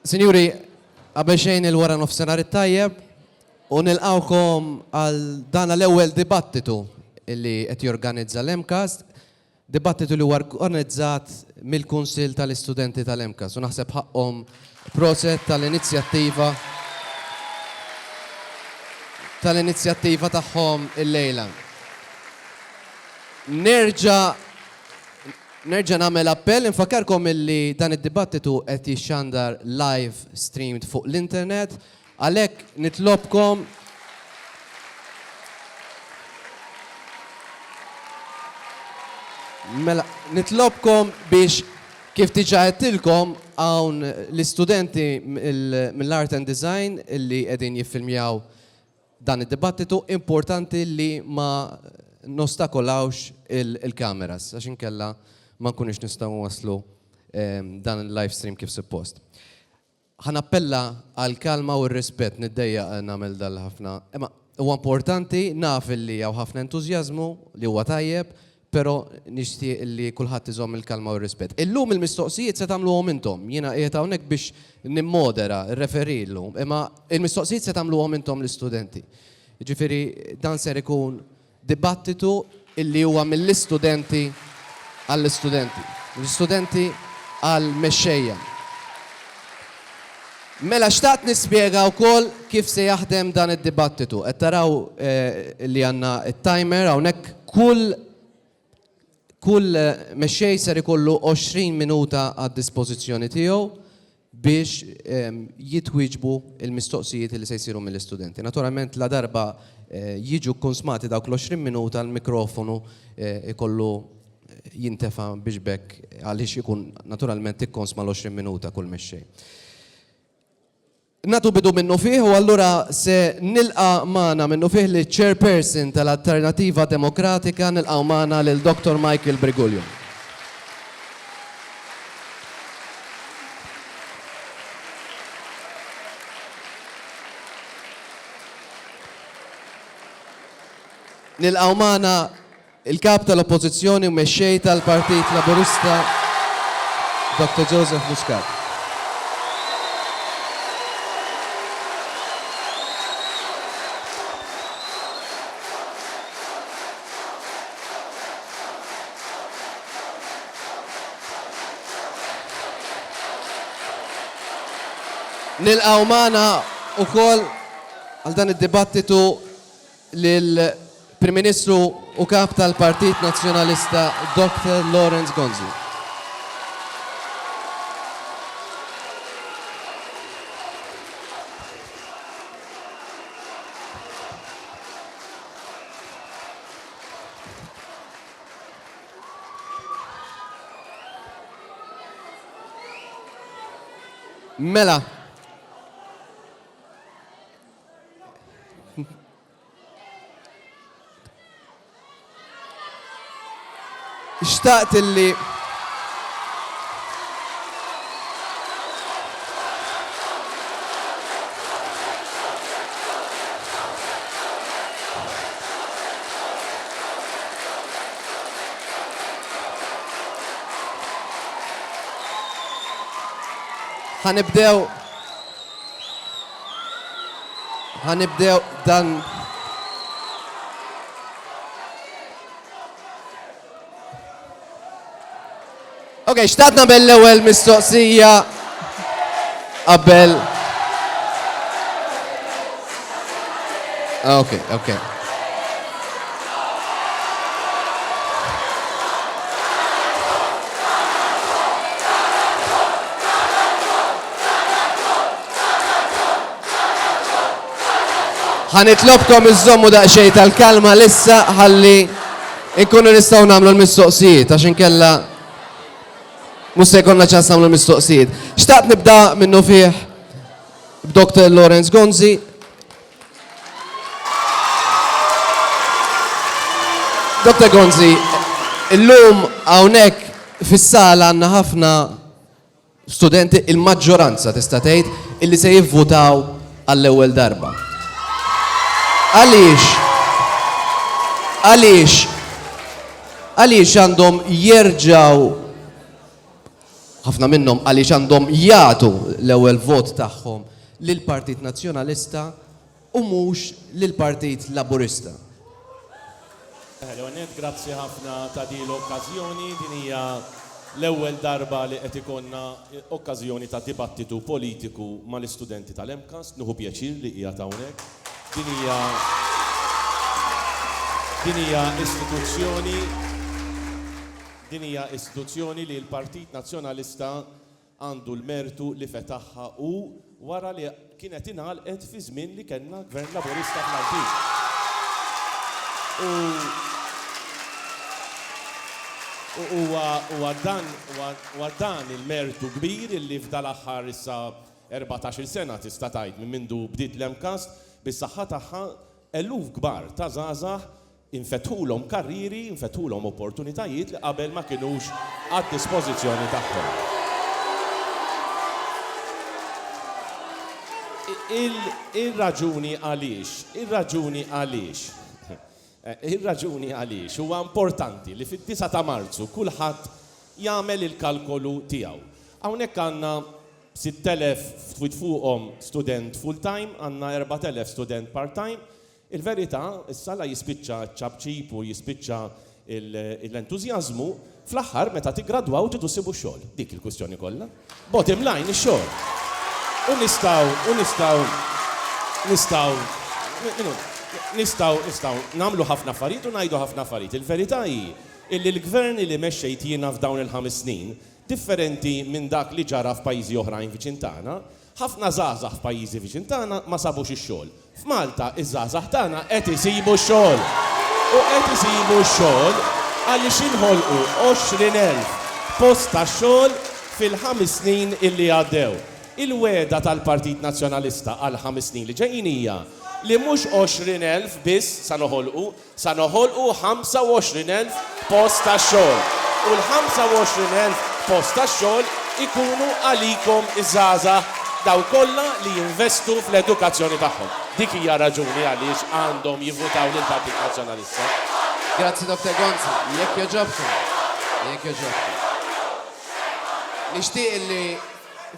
Sinjuri, qabel xejn il-wara nofsinhar it-tajjeb u nilqawkom għal dan l-ewwel dibattitu illi qed jorganizza l-MCAS, dibattitu li huwa organizzat mill-Kunsill tal-Istudenti tal-MCAS u naħseb ħaqhom proset tal-inizjattiva tagħhom illejla. Nerġa' nagħmel appell infakkarkom illi dan id-dibattitu qed jixxandar live streamed fuq l-internet, għalhekk nitlobkom biex kif diġà għedtilkom hawn l-istudenti mill-Art and Design illi qegħdin jiffilmjaw dan id-dibattitu importanti li ma nostakolawx il-kameras għax inkella ma nkunux nistgħu waslu dan il-live stream kif suppost. Ħanappella għal kalma u r-rispett niddejjaq nagħmel dal-ħafna. Imma huwa importanti naf li hawn ħafna entużjażmu li huwa tajjeb, però nixtieq li kulħadd iżomm il-kalma u r-rispett. Illum il-mistoqsijiet se tagħmluhom intom. Jiena qiegħed hawnhekk biex nimmodera, rreferilhom, imma il-mistoqsijiet se tagħmluhom intom l-istudenti. Jiġifieri dan ser ikun dibattitu illi huwa mill-istudenti għall-istudenti, l-istudenti għall-mexxejja. Mela xtaqt nispjega wkoll kif se jaħdem dan id-dibattitu. Qed taraw li għandna t-timer hawnhekk kull mexxej ser ikollu 20 minuta għad-dispożizzjoni tiegħu biex jitwieġbu il-mistoqsijiet li se jsiru mill-istudenti. Naturalment la darba jiġu konsmati dawk l-20 minuta l-mikrofonu ikollu jintefa' biex bekk għaliex ikun naturalment ikkonsma l-20 minuta kull mexxej. Natu bidu minnu fih u allura se nilqa' magħna minnu fih li chairperson tal-Alternativa Demokratika nilqa' magħna lil Dr. Michael Briguglio. Nilqa' magħna il-kap tal-Oppożizzjoni u mexxej tal-Partit Laburista Dr. Joseph Muscat. Nilqgħu magħna wkoll għal dan id-dibattitu lill-Prim Ministru u kap tal-Partit Nazzjonalista Dr. Lawrence Gonzi. Mela, ixtaqt illi ħanibdew dan Okay, xtaqt nagħmel l-ewwel mistoqsija qabel. Okay. Ħanitlobkom iżommu daqsxejn tal-kalma lissa ħalli nkunu nistgħu nagħmlu l-mistoqsijiet għax inkella mhux se jkollna ċans nagħmlu l-mistoqsijiet. Xtaqt nibda minnu fih b'Dr. Lawrence Gonzi. Dr. Gonzi, illum hawnhekk fis-sala għandna ħafna studenti il-maġġoranza tista' tgħid illi se jivvutaw għall-ewwel darba. Għaliex għandhom jerġgħu ħafna minnhom għaliex għandhom jagħtu l-ewwel vot tagħhom lill-Partit Nazzjonalista u mhux lill-Partit Laburista. Leonet, grazzi ħafna ta' din l-okkażjoni, din hija l-ewwel darba li qed ikonna okkażjoni ta' dibattitu politiku mal-istudenti tal-MCAS, nieħu pjaċir li hija hawnhekk. Din hija istituzzjoni li l-Partit Nazzjonalista għandu l-mertu li fetaħħa u wara li kienet ingħalqet fi żmien li kellna Gvern Laburista fl-Maltin. U dan il-mertu kbir illi f'dal aħħar issa 14 sena tista' tgħid minn mindu bdiet l-MCAS bis-saħħa tagħha eluf kbar ta' żgħażagħ infetħulhom karriri, infetħulhom opportunitajiet li qabel ma kinux għad-dispożizzjoni tagħhom. Ir-raġuni għaliex huwa importanti li fid-9 ta' Marzu kulħadd jagħmel il-kalkolu tiegħu. Hawnhekk għandna 6,000 fuqhom student full-time, għandna 4,000 student part-time. Il-verità, is-sala jispiċċa ċabċib u jispiċċa l-entużjażmu fl-aħħar meta tiggradwaw tidu sibu xogħol. Dik il-kwistjoni kollha. Bottom line ix-xogħol. U nistgħu nagħmlu ħafna affarijiet u ngħidu ħafna affarijiet. Il-verità hi illi l-gvern li mexxejt jiena f'dawn il-5 snin differenti minn dak li ġara f'pajjiżi oħrajn viċin tagħna, ħafna żgħażagħ f'pajjiżi viċin tagħna ma sabux ix-xogħol. F'Malta iż-żgħażagħ tagħna qed isibu x-xogħol. U qed isibu x-xogħol għaliex inħolqu 20,000 post ta' xogħol fil-5 snin illi għaddew. Il-weda tal-Partit Nazzjonalista għal 5 snin li ġejjin hija li mhux 20,000 biss sa noħolqu 25,000 post ta' xogħol. U l-25,000 post ta' xogħol ikunu għalikom iż-żgħażagħ daw kollha li jinvestu fl-edukazzjoni tagħhom. Dik hija raġuni għaliex għandhom jivvutaw lill-Partit Nazzjonalista. Grazzi Dr. Gonzi, jekk joġobkom. Nixtieq li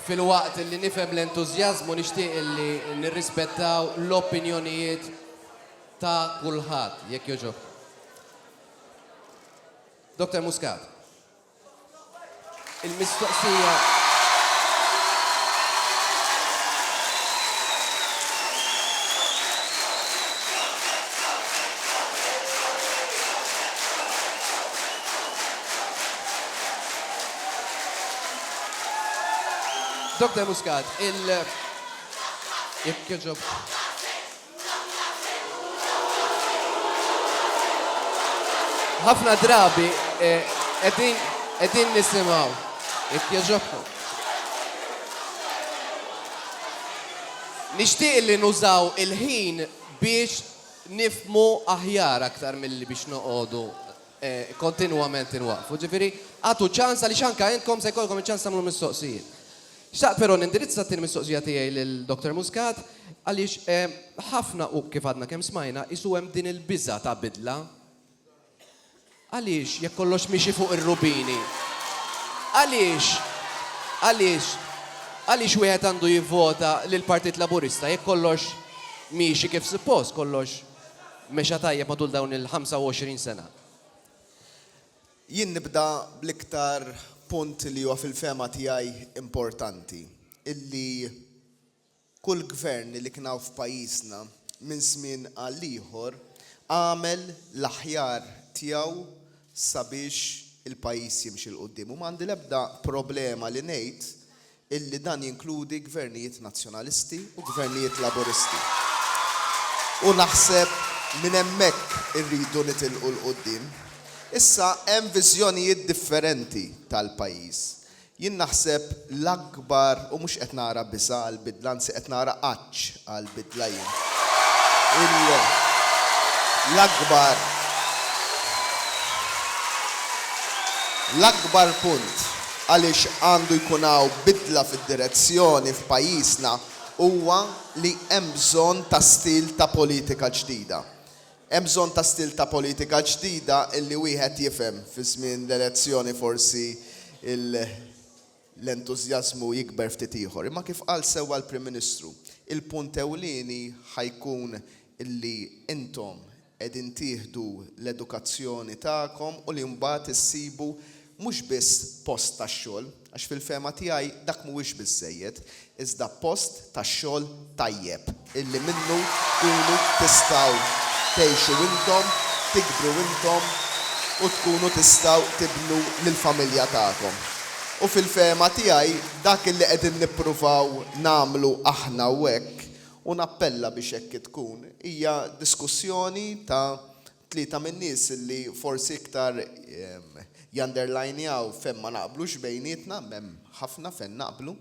fil-waqt li nifhem l-entużjażmu nixtieq li nirrispettaw l-opinjonijiet ta' kulħadd, jekk joġobkom. Dr. Muscat. Il-mistoqsija Dr. Muscat, jekk joġob. Ħafna drabi qegħdin nisimgħu. Jekk joġobkom. Nixtieq li nużaw il-ħin biex nifmu aħjar aktar milli biex noqogħdu kontinwament inwaqfu. Ġifieri, għatu ċans għaliex anke intkom se jkollkom iċ-ċans tagħmlu mistoqsijiet. Xtaqt però nindirizza t-tieni mistoqsija tiegħi lill-Dr. Muscat għaliex ħafna u kif għadna kemm smajna isu hemm din il-biża ta' bidla. Għaliex jekk kollox mixi fuq ir-rubini. Għaliex wieħed għandu jivvota lill-Partit Laburista jekk kollox mixi kif suppost, kollox mexa tajjeb matul dawn il-25 sena. Jien nibda bl-iktar punt li huwa fil-fema tiegħi importanti, illi kull gvern li kien hawn f'pajjiżna minn żmien għal ieħor għamel l-aħjar tiegħu sabiex il-pajjiż jimxi l qudiem. U m'għandi l-ebda problema li ngħid illi dan jinkludi gvernijiet nazzjonalisti u gvernijiet laburisti. U naħseb minn hemmhekk irridu nitilqu l qudiem. Issa hemm viżjonijiet differenti tal-pajjiż. Jien naħseb l-akbar u mhux qed nara biża' għall-bidla, anzi qed nara qaċċ għall-bidla jien. L-akbar punt għaliex għandu jkun hawn bidla fid-direzzjoni f'pajjiżna huwa li hemm bżonn ta' stil ta' politika ġdida. Hemm bżonn ta' stil ta' politika ġdida illi wieħed jifhem fi żmien l-elezzjoni forsi l-entużjażmu jikber ftit ieħor. Imma kif qal sewwa l-Prim Ministru, il-punt ewlieni ħajkun illi intom qegħdin tieħdu l-edukazzjoni tagħkom u li mbagħad issibu mhux biss post tax-xogħol, għax fil-fema tiegħi dak mhuwiex biżżejjed, iżda post tax-xogħol tajjeb illi minnu tkunu tistgħu tgħixu intom, tikbru intom u tkunu tistgħu tibnu lill-familja tagħkom. U fil-fema tiegħi dak illi qegħdin nippruvaw nagħmlu aħna u hekk u nappella biex hekk tkun hija diskussjoni ta' tlieta min-nies illi forsi iktar janderlajnjaw fejn ma naqblux bejnietna, hemm ħafna fejn naqblu,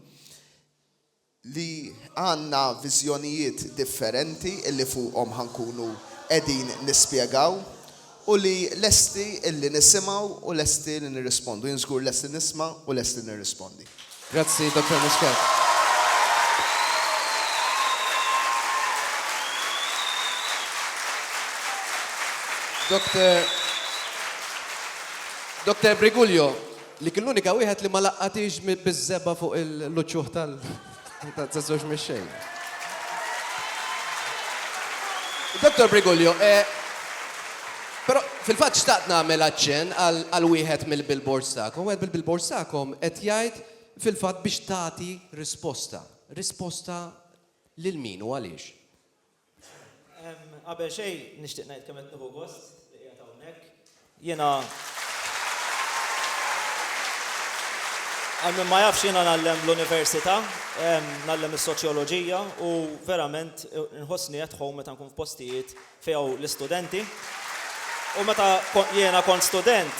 li għandna viżjonijiet differenti illi fuqhom ħankunu qegħdin nispjegaw u li lesti illi nisimgħu u lesti li nirrispondu. Jien żgur lesti nisma' u lesti nirrispondi. Grazzi, Dr. Muscat. Dr. Briguglio, li kien l-unika wieħed li ma laqqatix biż-żebba fuq il-luċċuħ tal-żewġ mix-xejn. Dr. Briguglio, però fil-fatt xtaqt nagħmel aċċenn għal wieħed mill-billboards tagħkom. Wieħed mill-billboards tagħkom qed jgħid fil-fatt biex tagħti risposta. Risposta lil min u għaliex? Qabel xejn nixtieq ngħid kemm qed nieħu gost li qiegħed hawnhekk. Jiena għal min ma jafx jiena nagħllem l-università, nagħllem is-soċjoloġija u verament inħossni at home meta nkun f'postijiet fejn hawn l-istudenti. U meta jiena kont student,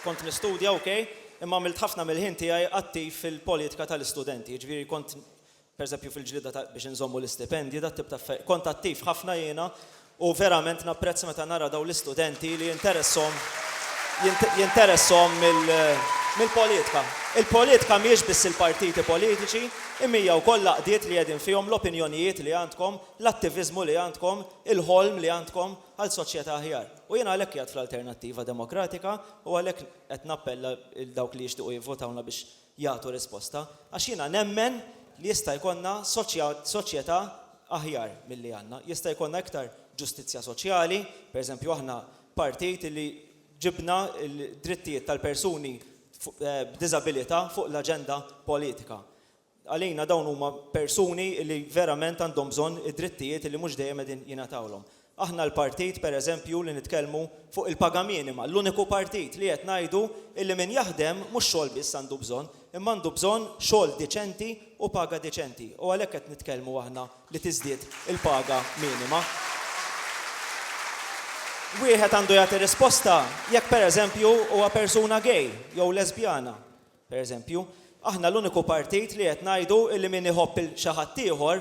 kont nistudja, okej, imma għamilt ħafna mill-ħin tiegħi attiv fil-politika tal-istudenti. Ġifieri kont pereżempju fil-ġlieda biex inżommu l-istipendji, dat tip ta' kont attiv ħafna jiena u verament napprezza meta nara dawn l-istudenti li jinteressom mill-politika. Il-politika mhijiex biss il-partiti politiċi, imma wkoll laqdiet li qegħdin fihom l-opinjonijiet li għandkom, l-attiviżmu li għandkom, il-ħolm li għandkom għal soċjetà aħjar. U jiena għalhekk qiegħed fl-Alternattiva Demokratika u għalhekk qed nappella lil dawk li jixtiequ jivvotawna biex jagħtu risposta, għax jiena nemmen li jista' jkollna soċjetà aħjar milli għandna. Jista' jkollna iktar ġustizzja soċjali, pereżempju aħna partit li ġibna l-drittijiet tal-persuni b'diżabilità fuq l-aġenda politika. Għalina dawn huma persuni li verament għandhom bżonn id-drittijiet li mhux dejjem qegħdin jingħatawhom. Aħna l-partit pereżempju li nitkellmu fuq il-paga minima, l-uniku partit li qed ngħidu illi min jaħdem mhux xogħol biss għandu bżonn, imma għandu bżonn xogħol diċenti u paga diċenti. U għalhekk qed nitkellmu aħna li tiżdied il-paga minima. Wieħed għandu jagħti risposta jekk pereżempju huwa persuna gay jew lesbjana. Pereżempju, aħna l-uniku partit li qed ngħidu illi min iħobb il xi ħadd ieħor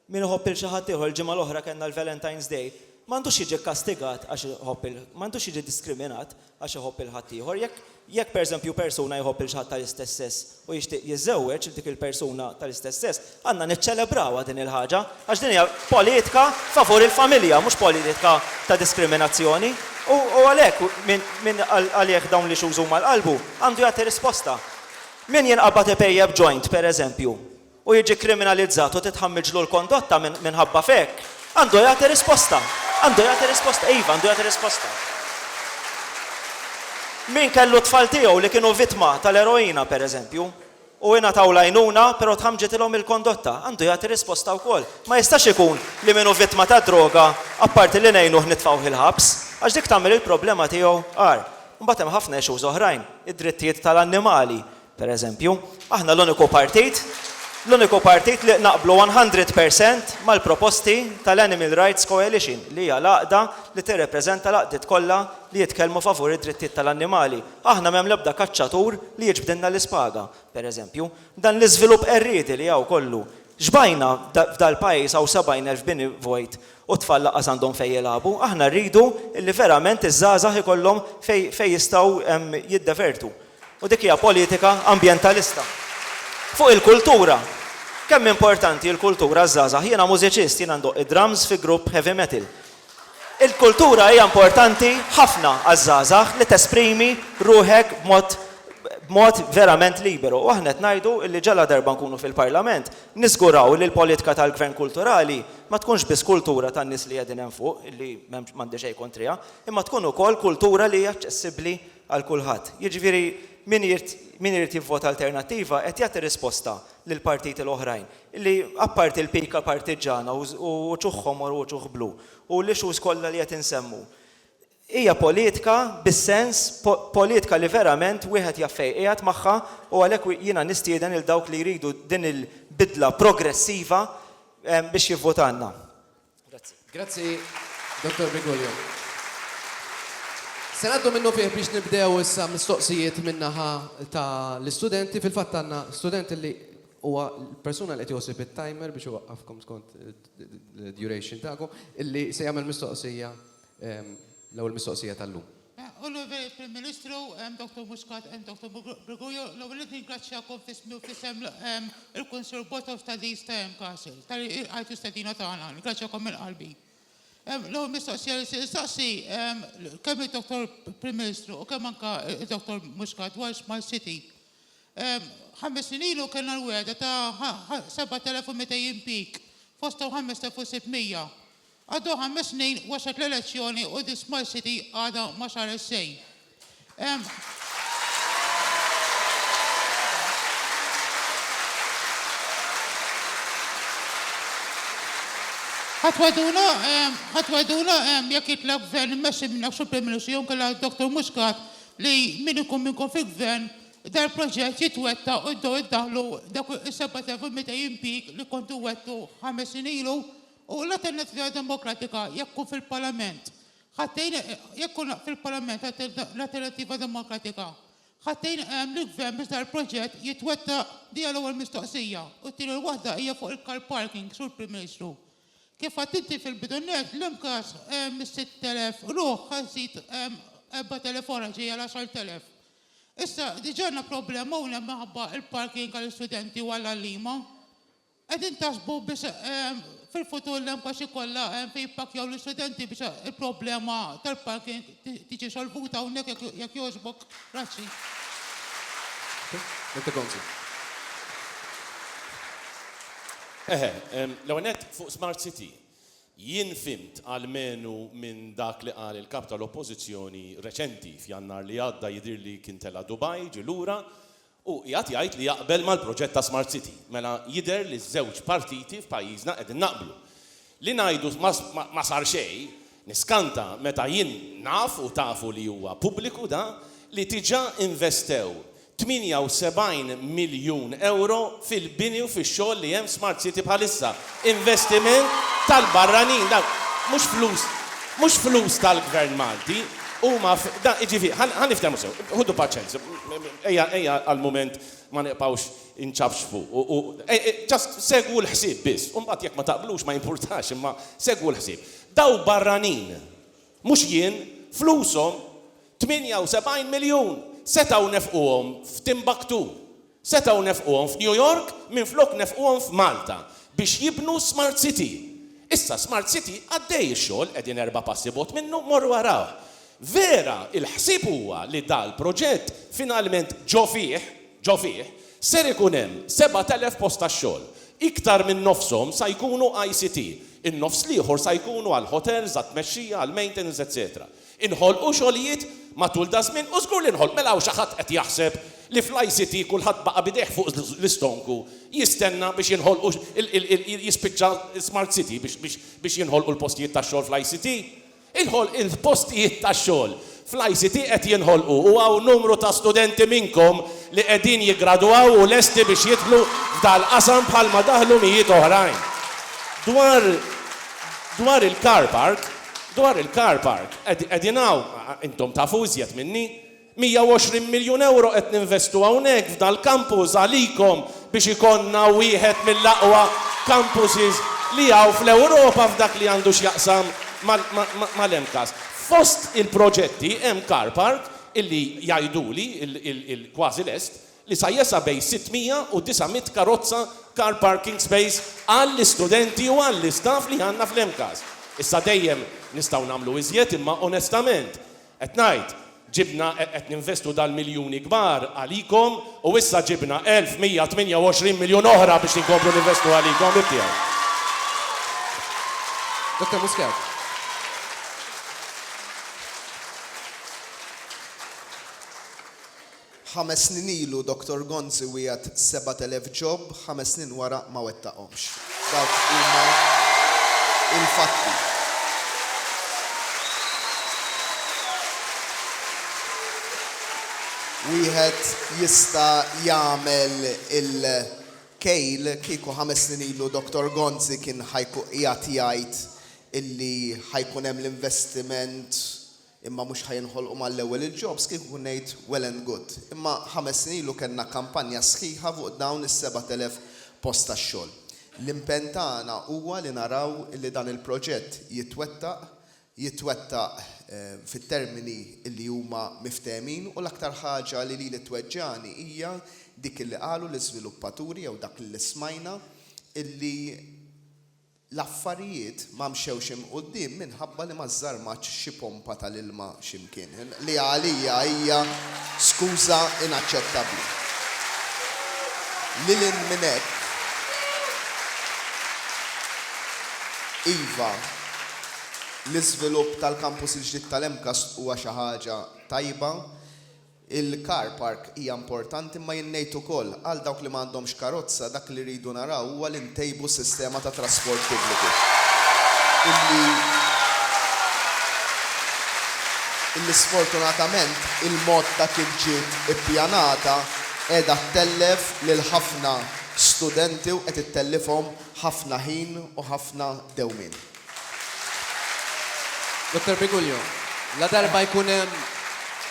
il-ġimgħa l-oħra kellna l-Valentine's Day, m'għandux jiġi kastigat għax m'għandux jiġi diskriminat għax iħobb il-ħadd ieħor. Jekk pereżempju persuna jħobb il xi ħadd tal-istess sess u jixtieq jiżżewweġ dik il-persuna tal-istess sess, għandna niċċelebrawha din il-ħaġa għax din hija politika favur il-familja, mhux politika ta' diskriminazzjoni. U għalhekk min għalih dawn li xużu mal-qalbu għandu jagħti risposta. Min jinqabad ipejjeb joint pereżempju u jiġi kriminalizzat u titħammiġlu l-kondotta minħabba fek, għandu jagħti risposta. Iva, għandu jagħti risposta. Min kellu tfal tiegħu li kienu vittma tal-eroina pereżempju u ingħataw lajnuna però tħamġitilhom il-kondotta, għandu jagħti risposta wkoll. Ma jistax ikun li minnu vittma ta' droga apparti li ngħinuh nitfgħuh il-ħabs, għax dik tagħmel il-problema tiegħu għar. Mbagħad hemm ħafna issues oħrajn, id-drittijiet tal-annimali pereżempju. Aħna l-uniku partit li naqblu 100% mal-proposti tal-Animal Rights Coalition li hija laqda li tirrepreżenta laqdiet kollha li jitkellmu favur id-drittijiet tal-annimali. Aħna m'hemm l-ebda kaċċatur li jiġbdilna l-ispaga, pereżempju. Dan l-iżvilupp qerriedi li hawn kollu. Xbajna f'dal-pajjiż hawn 70,000 bini vojt u tfal laqqas għandhom fejn jilagħbu, aħna rridu li verament iż-żgħażagħ ikollhom fejn jistgħu jiddevertu. U dik hija politika ambjentalista. Fuq il-kultura. Kemm importanti l-kultura żgħażagħ. Jiena mużiċist, jien għandu id-drums fi grupp heavy metal. Il-kultura hija importanti ħafna għaż-żgħażagħ li tesprimi ruħek b'mod verament liberu. U aħna qed ngħidu li ġala darba nkunu fil-Parlament niżguraw li l-politika tal-Gvern kulturali ma tkunx biss kultura tan-nies li qegħdin hemm fuq, illi m'għandi xejn kontrija, imma tkun ukoll kultura li hija aċċessibbli għal kulħadd. Jiġifieri min irid jivvota alternattiva qed jagħti risposta lill partiti l-oħrajn li apparti l-pika partiġana u ċuħ ħomor u ċuħ blu u l-ixus kollha li qed insemmu. Hija politika bis-sens politika li verament wieħed jaffej qiegħed magħha u għalhekk jiena nistieden il dawk li jridu din il-bidla progressiva biex jivvotanna. Grazzi. Grazzi, Dr. Bergoglio. Se ngħaddu minnu fih biex nibdew issa mistoqsijiet min-naħa ta' l-istudenti. Fil-fatt għandna studenti li huwa l-persuna li qed josib it-timer biex iwaqqafkom skont il-duration tagħkom illi se jagħmel mistoqsija l-ewwel mistoqsija tal-lum. Onorevoli Prim Ministru, Dr. Muscat and Dr. Bergoglio, l-ewwel ningrazzjakom fisem il-Council Board of Studies ta' Castle, tal-għajtu stadina tagħna, ningrazzjakom minn qalbi. L-ewwel mistoqsija li staqsi kemm il-Dr. Prim Ministru u kemm anke il-Dr. Muscat dwar Smart City. 5 snin ilu kellna l-weda ta' 7,200 impik, fosthom 5,600. Għaddu 5 snin wasat l-elezzjoni u di Smart City għadha ma sar is-sejn. ħatwaduna jekk jitlaq gvern immexxi minnek xi Prim Ministru jew kellha Dr. Muscat li min ikun minnkom fil-gvern dar proġett jitwetta u iddaħlu dak is-7,200 impik li kontu wettu 5 snin ilu. U l-Alternativa Demokratika jekku fil-Parlament, jekku fil-Parlament l-Alternativa Demokratika, ħattejn l-gvern biex dal-proġett jitwetta di għal-ewwel mistoqsija u t-tieni l-waħda hija fuq il-car parking sur Prim Ministru. Kif għattinti fil-bidunet l-imkas 6,000 ruħ ħażid 4,000 ġejja l-10,000. Issa diġanna problema u maħabba il-parking għal-studenti u għall-għallima. Għedin tasbu biex fil-futur l-emka xikolla fejpakjaw l-studenti biex il-problema tal-parking tiġi solvuta unnek jek jożbok. Grazzi. L-għonet fuq Smart City, jien fimt għal-menu minn dak li qal il-kap tal-oppozizjoni reċenti f'jannar li għadda jidir li kien tela Dubai ġilura u jgħid li jaqbel mal-proġett ta' Smart City. Mela jider li żewġ partiti f'pajjiżna qegħdin naqblu. Li ngħidu ma sar xejn, niskanta meta jien naf u tafu li huwa pubbliku da li diġà investew 78 miljun euro fil-bini u fix-xogħol li hemm Smart City bħalissa. Investiment tal-barranin, mhux flus tal-Gvern Malti. Ħan niftehmu sew, ħuddu paċenzja, ejja għal-moment ma neqpawx inċabx fuq. Ġast segwu l-ħsieb biss, u mbagħad jekk ma taqblux ma jimpurtax, imma segwu l-ħsieb. Daw barranin, mhux jien, flushom 78 miljun setgħu nefquhom f'Timbuktu, setgħu nefquhom f'New York, minflok nefquhom f'Malta biex jibnu Smart City. Issa Smart City għaddej ix-xogħol qegħdin 4 passi bot minnu morru waraw. Vera, il-ħsieb huwa li dal-proġett finalment ġo fih, ser ikun hemm 7,000 post tax-xogħol. Iktar minn nofshom sa jkunu ICT, in-nofs l-ieħor sa jkunu għal hotels, għat tmexxija, għal maintenance, etc. Inħolqu xogħlijiet matul da żmien u żgur li nħolq mela hawn xi ħadd qed jaħseb li fl-ICT kulħadd baqa' bidejh fuq l-istonku jistenna biex jinħolqu jispiċċa Smart City biex jinħolqu l-postijiet tax-xogħol fl-ICT. Il-postijiet tax-xogħol fl-ICT qed jinħolqu u hawn numru ta' studenti minnkom li qegħdin jiggradwaw u lesti biex jidħlu f'dal-qasam bħalma daħlu mijiet oħrajn. Dwar il-car park, qegħdin hawn intom tafu iżjed minni, 120 miljun euro qed ninvestu hawnhekk f'dal-campus għalikom biex ikonna wieħed mill-aqwa campuses li hawn fl-Ewropa f'dak li għandu x'jaqsam mal-MCAS. Fost il-proġetti hemm car park illi jgħiduli il-kważi lest li sa jesa bej 600 u 900 karozza car parking space għall-istudenti u għall-istaff li għandna fl-MCAS. Issa dejjem nistgħu nagħmlu iżjed imma onestament qed ngħid ġibna qed ninvestu dal-miljuni kbar għalikom u issa ġibna 1128 miljun oħra biex inkomplu ninvestu għalikom bittieħ. Dr. Muscat. ħames snin ilu Dr. Gonzi wieħed 7,000 job, 5 snin wara ma wettaqhomx. Dawk huma il-fatti. Wieħed jista' jagħmel il-kejl kieku 5 snin ilu Dr. Gonzi kien ħajku qiegħed jgħid illi ħajkun hemm l-investiment imma mhux ħajinħolqu mal-ewwel il-jobs kieku ngħid well and good. Imma 5 snin ilu kellna kampanja sħiħa fuq dawn is-7,000 post tax-xogħol. L-impenn tagħna huwa li naraw li dan il-proġett jitwettaq fit-termini li huma miftemin u l-aktar ħaġa li tweġġani hija dik li qalu l-iżviluppaturi jew dak li smajna illi l-affarijiet ma mxewx imquddiem minħabba li ma żarmax xi pompa tal-ilma x'imkien. Li għalija hija skuża inaċċettabbli. Lil minn hekk iva l-iżvilupp tal-kampus il-ġdid tal-Emkas huwa xi ħaġa tajba. Il-car park hija importanti imma jinnejt ukoll għal dawk li m'għandhomx karozza dak li rridu naraw huwa li ntejbu sistema ta' trasport pubbliku. Illi sfortunatament il-mod ta' kif ġiet ippjanata qiegħda ttellef lil ħafna studenti u qed ittellifhom ħafna ħin u ħafna dewmien. Dr. Briguglio, la darba jkun hemm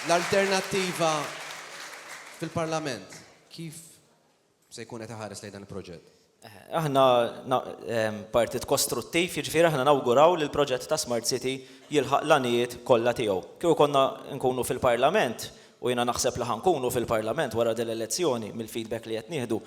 l-alternattiva fil-Parlament, kif se jkun qed iħares lejn dan il-proġett? Aħna partit kostruttiv, jiġifieri aħna nawguraw li l-proġett ta' Smart City jilħaq l-għanijiet kollha tiegħu. Kieku konna nkunu fil-Parlament u jiena naħseb li ħankunu fil-Parlament wara din l-elezzjoni mill-feedback li qed nieħdu.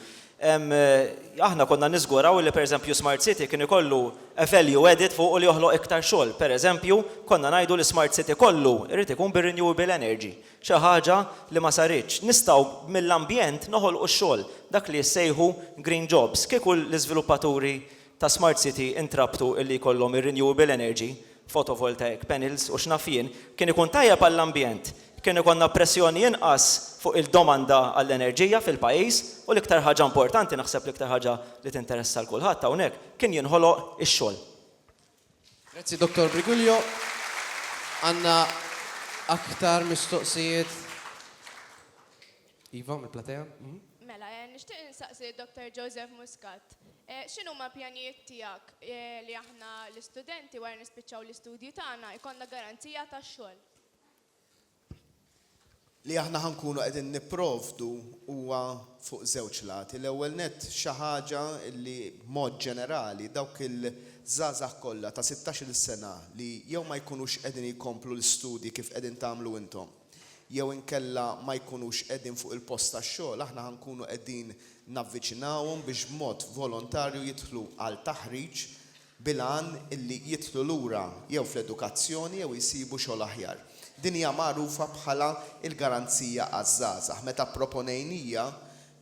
Aħna konna niżguraw li pereżempju Smart City kien ikollu value added fuq li joħloq iktar xogħol. Pereżempju, konna ngħidu li Smart City kollu irid ikun bir-renewable energy. Xi ħaġa li ma saritx. Nistgħu mill-ambjent noħolqu x-xogħol dak li jissejħu green jobs. Kieku l-iżviluppaturi ta' Smart City intrabtu illi jkollhom ir-renewable energy, photovoltaic panels u x'nafien, kien ikun tajjeb għall-ambjent. Kien ikonna pressjoni inqas fuq il-domanda għall-enerġija fil-pajjiż u l-iktar ħaġa importanti naħseb l-iktar ħaġa li tinteressa l kulħadd hawnhekk kien jinħoloq ix-xogħol. Grazzi Dr. Briguglio. Għandna aktar mistoqsijiet. Iva, mill-platea? Mela, nixtieq insaqsi Dr. Joseph Muscat. X'inhu ma pjanijiet tiegħek li aħna l-istudenti wara nispiċċaw l-istudji tagħna jkollna garanzija tax-xogħol? Li aħna ħankunu qegħdin nipprovdu huwa fuq żewġ lati. L-ewwel nett xi ħaġa li mod ġenerali dawk il-żgħażagħ kollha ta' 16-il sena li jew ma jkunux qegħdin jkomplu l-istudji kif qegħdin tagħmlu intom, jew inkella ma jkunux qegħdin fuq il-post tax-xogħol, aħna ħankunu qegħdin navviċinawhom biex b'mod volontarju jidħlu għal taħriġ bil-għan illi jidħlu lura jew fl-edukazzjoni jew jsibu xogħol aħjar. Din hija magħrufa bħala il-garanzija għaż-żgħażagħ. Meta proponejnija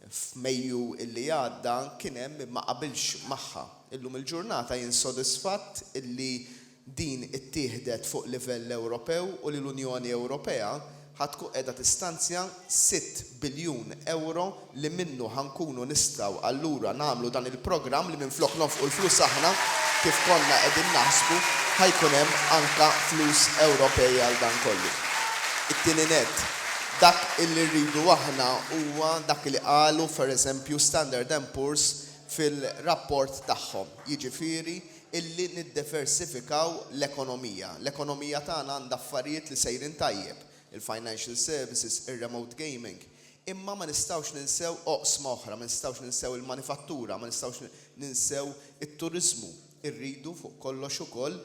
f'Mejju illi għadda kien hemm ma qabilx magħha. Illum il-ġurnata jien sodisfatt illi din ittieħdet fuq livell Ewropew u li l-Unjoni Ewropea ħadkun qiegħda tistanzja 6 biljun euro li minnu ħankunu nistgħu allura nagħmlu dan il-programm li minflok nofqu l-flus aħna kif konna qegħdin naħsbu ħajkun hemm anke flus Ewropej għal dan kollu. It-tieni nett, dak illi rridu aħna huwa dak li qalu pereżempju Standard & Poor's fil-rapport tagħhom. Jiġifieri illi niddiversifikaw l-ekonomija. L-ekonomija tagħna għandha affarijiet li sejrin tajjeb, il-financial services, il-remote gaming. Imma ma nistgħux ninsew oqsma oħra, ma nistgħux ninsew il-manifattura, ma nistgħux ninsew it-turiżmu. Irridu fuq kollox ukoll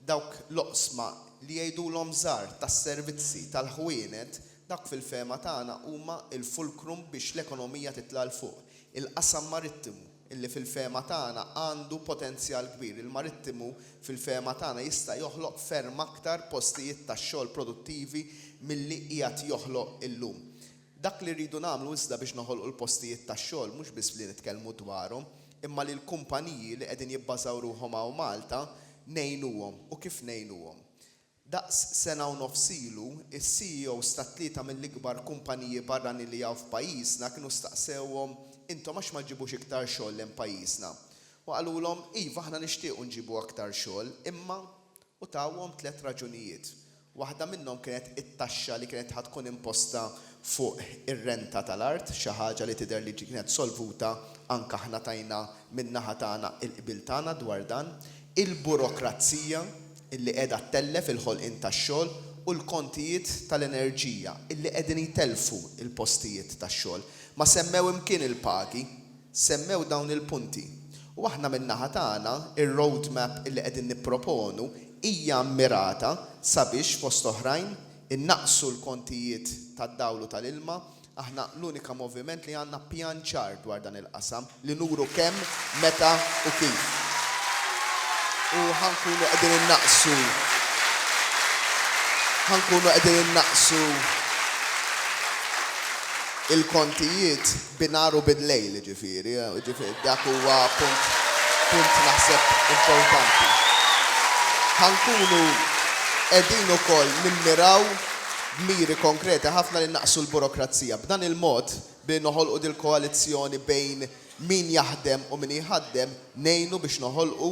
dawk l-oqsma li jgħidulhom żgħar tas-servizzi tal-ħwienet dak fil-fema tagħna huma l-fulcrum biex l-ekonomija titla' l fuq. Il-qasam marittimu illi fil-fema tagħna għandu potenzjal kbir. Il-marittimu fil-fema tagħna jista' joħloq ferm aktar postijiet tax-xogħol produttivi milli qiegħed joħloq illum. Dak li rridu nagħmlu iżda biex noħolqu l-postijiet tax-xogħol mhux biss li nitkellmu dwarhom, imma li l-kumpaniji li qegħdin jibbażaw ruħhom hawn Malta ngħinuhom u kif ngħinuhom. Daqs sena u nofsilu, is-CEOs ta' tlieta mill-ikbar kumpaniji barrani li hawn f'pajjiżna kienu staqsewhom intom għax ma ġibux iktar xogħol lejn pajjiżna. U qalulhom iva aħna nixtiequ nġibu aktar xogħol, imma u tawhom 3 raġunijiet. Waħda minnhom kienet it-taxxa li kienet tkun imposta fuq ir-renta tal-art, xi ħaġa li tidher li kienet solvuta anke aħna tajna min-naħa tagħna il-qbil tagħna dwar dan, il-burokrazija illi qiegħda tellef il-ħolqien tax-xogħol u l-kontijiet tal-enerġija illi qegħdin jitelfu il-postijiet tax-xogħol. Ma semmew imkien il-pagi, semmew dawn il-punti. U aħna min-naħa tagħna ir-roadmap illi qegħdin nipproponu hija mmirata sabiex fost oħrajn innaqsu l-kontijiet tad-dawlu tal-ilma, aħna l-unika moviment li għandna pjan ċar dwar dan il-qasam li nuru kemm, meta u kif. U ħankunu qegħdin innaqsu il-kontijiet binaru bid-lejl ġifieri, dak huwa punt naħseb importanti. Ħankunu qegħdin ukoll nimmiraw b'miri konkreti ħafna li naqsu l-burokrazija. B'dan il-mod billi noħolqu dil koalizzjoni bejn min jaħdem u min jħaddem ngħinu biex noħolqu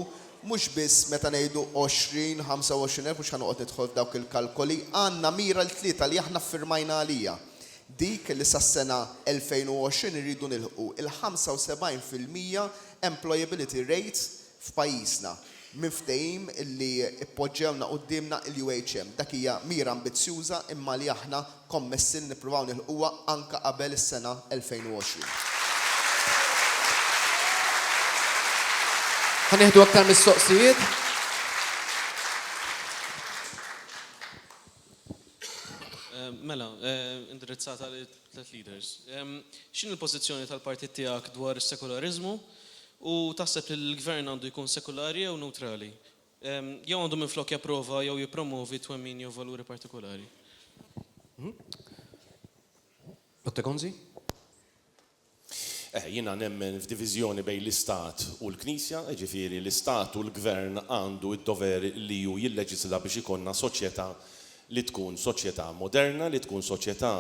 mhux biss meta ngħidu 20-25,000 mhux ħanoqgħod nidħol f'dawk il-kalkoli, għandna mira l-tlieta li aħna ffirmajna għalija. Dik li sas-sena 2020 irridu nilħqu il-75% employability rate f'pajjiżna. Miftehim illi ippoġġewna qudiemna il-UHM. Dak hija mira ambizzjuża imma li aħna kommessin nippruvaw nilħuha anke qabel is-sena 2020. Ħanieħdu aktar mistoqsijiet? Mela, indirizzata li 3 leaders. X'in il-pożizzjoni tal-partit tiegħek dwar is-sekularizmu? U taħseb li l-gvern għandu jkun sekulari jew neutrali? Jew għandu minflok japprova jew jippromovi twemmin jew valuri partikolari? Dr. Gonzi? Jiena nemmen f'diviżjoni bejn l-Istat u l-Knisja, ġifieri l-Istat u l-Gvern għandu id-dover li ju jilleġisla biex ikonna soċjetà li tkun soċjetà moderna, li tkun soċjetà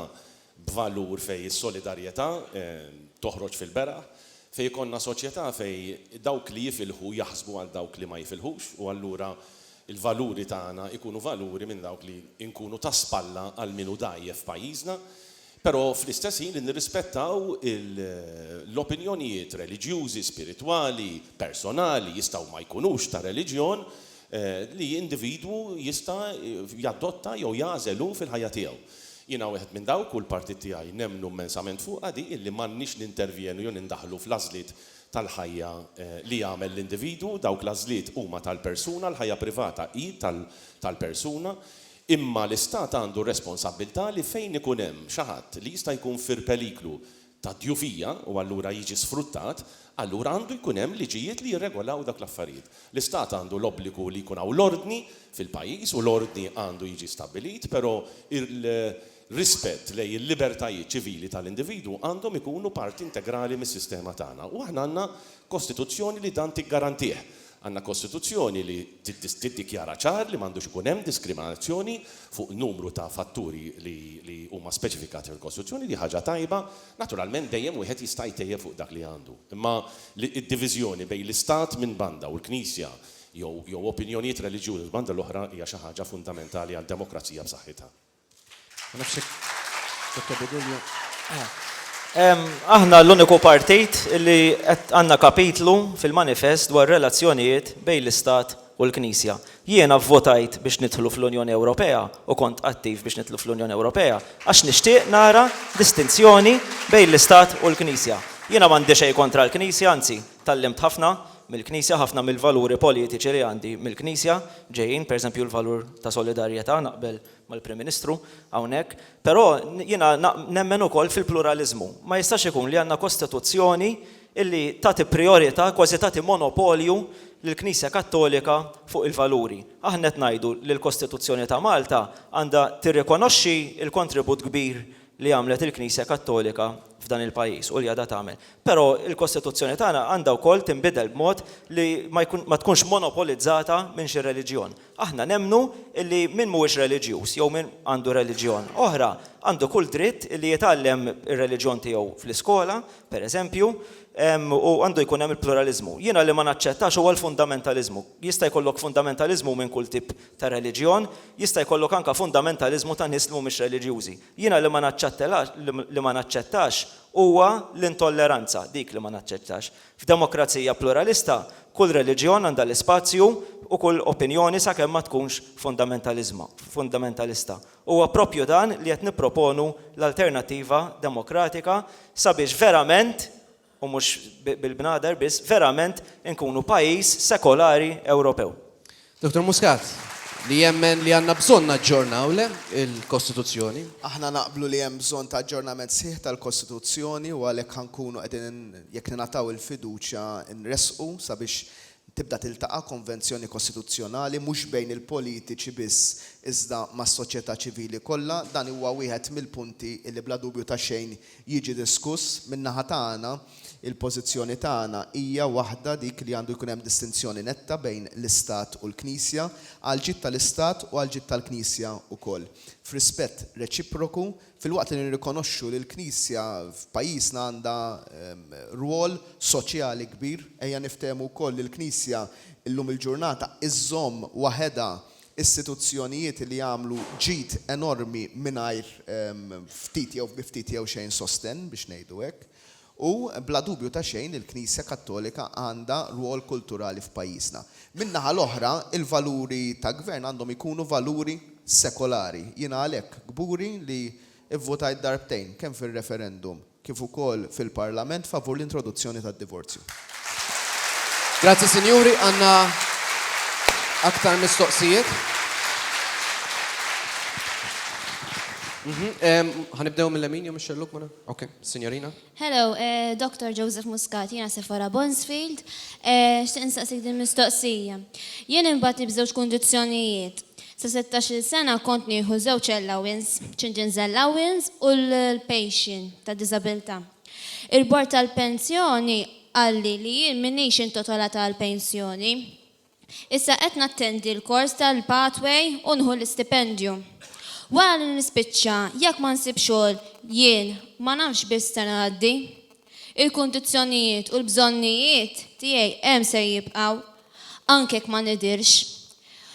b'valur fej is-solidarjetà toħroġ fil-beraħ, fej konna soċjetà fej dawk li jifilħu jaħsbu għal dawk li ma jifilħux u allura il-valuri tagħna ikunu valuri minn dawk li nkunu ta' spalla għal minu dajjef pajjiżna, però fl-istess ħin nirrispettaw l-opinjonijiet reliġjużi, spiritwali, personali jistgħu ma jkunux ta' reliġjon li individwu jista' jadotta jew jażelu fil-ħajja tiegħu. Jiena wieħed minn dawk u l-partit tiegħi nemmnu immensament fuq għadi illi m'għandniex nintervjenu jew nindaħlu fl-għażliet tal-ħajja li jagħmel l-individwu, dawk l-għażliet huma tal-persuna, l-ħajja privata hi tal-persuna, imma l-Istat għandu responsabilità li fejn ikun hemm xi ħadd li jista' jkun fir-periklu ta' djufija u allura jiġi sfruttat, allura għandu jkun hemm liġijiet li jirregolaw dak l-affarijiet. L-Istat għandu l-obbligu li jkun hawn l-ordni fil-pajjiż u l-ordni għandu jiġi stabbilit, però rispett lej il-libertajiet ċivili tal-individu għandhom ikunu parti integrali mis-sistema tagħna. U aħna għandna kostituzzjoni li dan tiggarantih. Għandna kostituzzjoni li tiddikjara ċar li m'għandux ikun hemm diskriminazzjoni fuq numru ta' fatturi li huma speċifikati fil-Kostituzzjoni li ħaġa tajba, naturalment dejjem wieħed jista' jtejjeb fuq dak li għandu. Imma id-diviżjoni bejn l-Istat minn banda u l-Knisja jew opinjonijiet reliġjużi banda l-oħra hija xi ħaġa fundamentali għad-demokrazija b'saħħitha. Aħna l-uniku partit li għandna kapitlu fil-manifest dwar relazzjonijiet bejn l-Istat u l-Knisja. Jiena vvotajt biex nidħlu fl-Unjoni Ewropea u kont attiv biex nidħlu fl-Unjoni Ewropea għax nixtieq nara distinzjoni bejn l-Istat u l-Knisja. Jiena m'għandi xejn kontra l-Knisja, anzi tallimt ħafna mill-Knisja, ħafna mill-valuri politiċi li għandi mill-Knisja ġejjin, pereżempju l-valur ta' solidarjetà naqbel mal-Prim Ministru hawnhekk, però jiena nemmen ukoll fil-pluralizmu. Ma jistax ikun li għandna kostituzzjoni illi tagħti priorità, kważi tagħti monopolju lill-Knisja Kattolika fuq il-valuri. Aħna qed ngħidu li l-Kostituzzjoni ta' Malta għandha tirrikonoxxi l-kontribut kbir li għamlet il-Knisja Kattolika f'dan il-pajjiż u li għadha tagħmel. Però il-Kostituzzjoni tagħna għandha wkoll tinbidel b'mod li ma tkunx monopolizzata minn xi reliġjon. Aħna nemmnu li min mhuwiex reliġjuż jew min għandu reliġjon oħra għandu kull dritt li jitgħallem ir-reliġjon tiegħu fl-iskola, pereżempju, u għandu jkun hemm il-pluralizmu. Jiena li ma naċċettax huwa l-fundamentalizmu. Jista' jkollok fundamentalizmu minn kull tip ta' reliġjon, jista' jkollok anke fundamentalizmu ta' nies li mhumiex reliġjużi. Jiena li ma naċċettax huwa l-intolleranza, dik li ma naċċettax. F'demokrazija pluralista, kull reliġjon għandha l-ispazju u kull opinjoni sakemm ma tkunx fundamentalista. Huwa proprju dan li qed nipproponu l-alternattiva demokratika sabiex verament u mhux bil-bnader biss, verament inkunu pajjiż sekolari Ewropew. Dr. Muscat, li jemmen li għandna bżonn naġġornaw il-Kostituzzjoni? Aħna naqblu li hemm bżonn ta' aġġornament sħiħ tal-Kostituzzjoni u għalhekk ħankunu qegħdin jekk ningħataw il-fiduċja nresqu sabiex tibda tiltaqa' konvenzjoni kostituzzjonali mhux bejn il-politiċi biss iżda mas-soċjetà ċivili kollha. Dan huwa wieħed mill-punti li bla dubju ta' xejn jiġi diskuss min-naħa tagħna. Il-pożizzjoni tagħna hija waħda dik li għandu jkun hemm distinzjoni netta bejn l-Istat u l-Knisja, għal ġid tal-Istat u għal ġid tal-Knisja wkoll. F'rispett reċiproku, filwaqt li nirrikonoxxu li l-Knisja f'pajjiżna għandha rwol soċjali kbir, ejja niftehmu wkoll li l-Knisja llum il-ġurnata iżżomm waħedha istituzzjonijiet li jagħmlu ġid enormi mingħajr ftit jew xejn sosten biex ngħidu hekk. U bla dubju ta' xejn il-Knisja Kattolika għandha rwol kulturali f'pajjiżna. Min-naħa l-oħra, il-valuri ta' gvern għandhom ikunu valuri sekolari. Jiena għalhekk gburi li ivvotajt darbtejn kemm fir-referendum kif ukoll fil-Parlament favur l-introduzzjoni tad-divorzju. Grazzi Sinjuri, għandna aktar mistoqsijiet. Ħanibdew mill-lemin jew mix-xelluk mana? Okay, Signorina. Hello, Dr. Joseph Muscat, jiena Sefara Bonsfield. Xtieq insaqsik din mistoqsija. Jien imbagħad b'żewġ kundizzjonijiet. Sa 16 sena kont nieħu żewġ allowance, children's allowance u l-pension ta' disabilità. Il-bord tal-pensjoni qalli li jien m'iniex intitola tal-pensjoni. Issa qed nattendi l-kors tal-pathway u nħu l-istipendju. Wara li nispiċċa, jekk ma nsib xogħol jien ma nafx biss se ngħaddi. Il-kundizzjonijiet u l-bżonnijiet tiegħi hemm se jibqgħu anke jekk ma nidirx.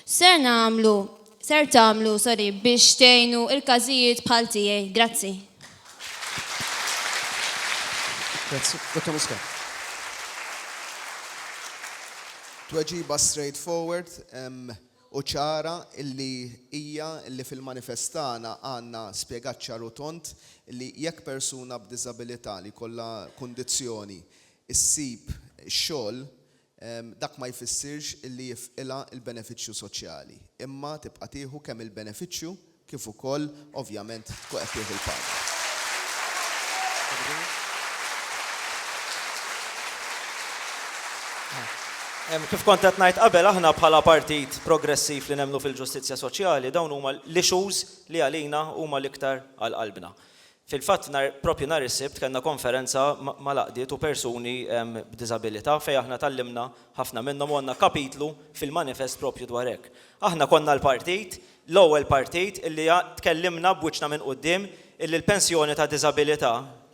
Ser tagħmlu biex tgħinu l-każijiet bħal tiegħi. Grazzi. Grazzi. Dr. Muscat. Tweġiba straightforward u ċara illi hija illi fil-manifestana għandna spjegat ċaru tont li jekk persuna b'diżabilità li kollha kundizzjoni issib xogħol dak ma jfissirx illi jifqilha il-benefiċċju soċjali. Imma tibqa' tieħu kemm il-benefiċċju kif ukoll ovvjament tkun qed tieħu l-paga. Kif kont qed ngħid qabel aħna bħala partit progressiv li nemmnu fil-ġustizzja soċjali dawn huma l-issues li għalina huma l-iktar għal qalbna. Fil-fatt propju nhar is-sibt kellna konferenza ma' laqdiet u persuni b'diżabilità fejn aħna tallimna ħafna minnhom u għandna kapitlu fil-manifest propju dwar hekk. Aħna konna l-partit, l-ewwel partit illi tkellimna b'wiċċna minn quddiem illi l-pensjoni ta' diżabilità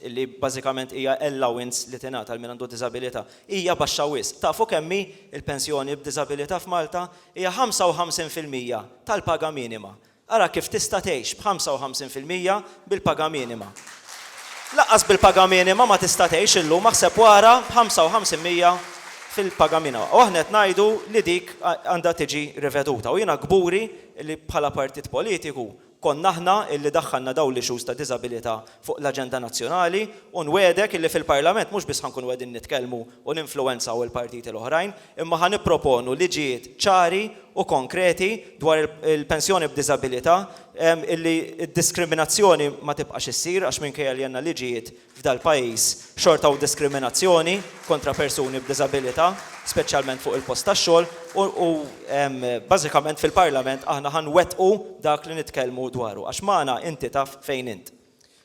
illi bażikament hija allowance li tingħata għal min għandu diżabilità hija baxxa wisq. Tafu kemm hi l-pensjoni b'diżabilità f'Malta hija 55% tal-paga minima. Ara kif tista' tgħix b'55% bil-paga minima. Laqqas bil-paga minima ma tista' tgħix illum aħseb wara b'55% fil-paga minima. U aħna qed ngħidu li dik għandha tiġi riveduta. U jiena gburi li bħala partit politiku konna aħna illi daħħalna dawn l-issues ta' diżabilità fuq l-aġenda nazzjonali u nwedek illi fil-Parlament mhux biss ħankunu qegħdin nitkellmu u ninfluwenzaw il-partiti l-oħrajn, imma ħanipproponu liġijiet ċari u konkreti dwar il-pensjoni b'diżabilità illi d-diskriminazzjoni ma tibqax issir għax minkejja li għandna liġijiet f'dal pajjiż xorta u diskriminazzjoni kontra persuni b'diżabilità, speċjalment fuq il-post tax-xogħol u bażikament fil-Parlament aħna ħanwettqu dak li nitkellmu dwaru għax magħna inti taf fejn int.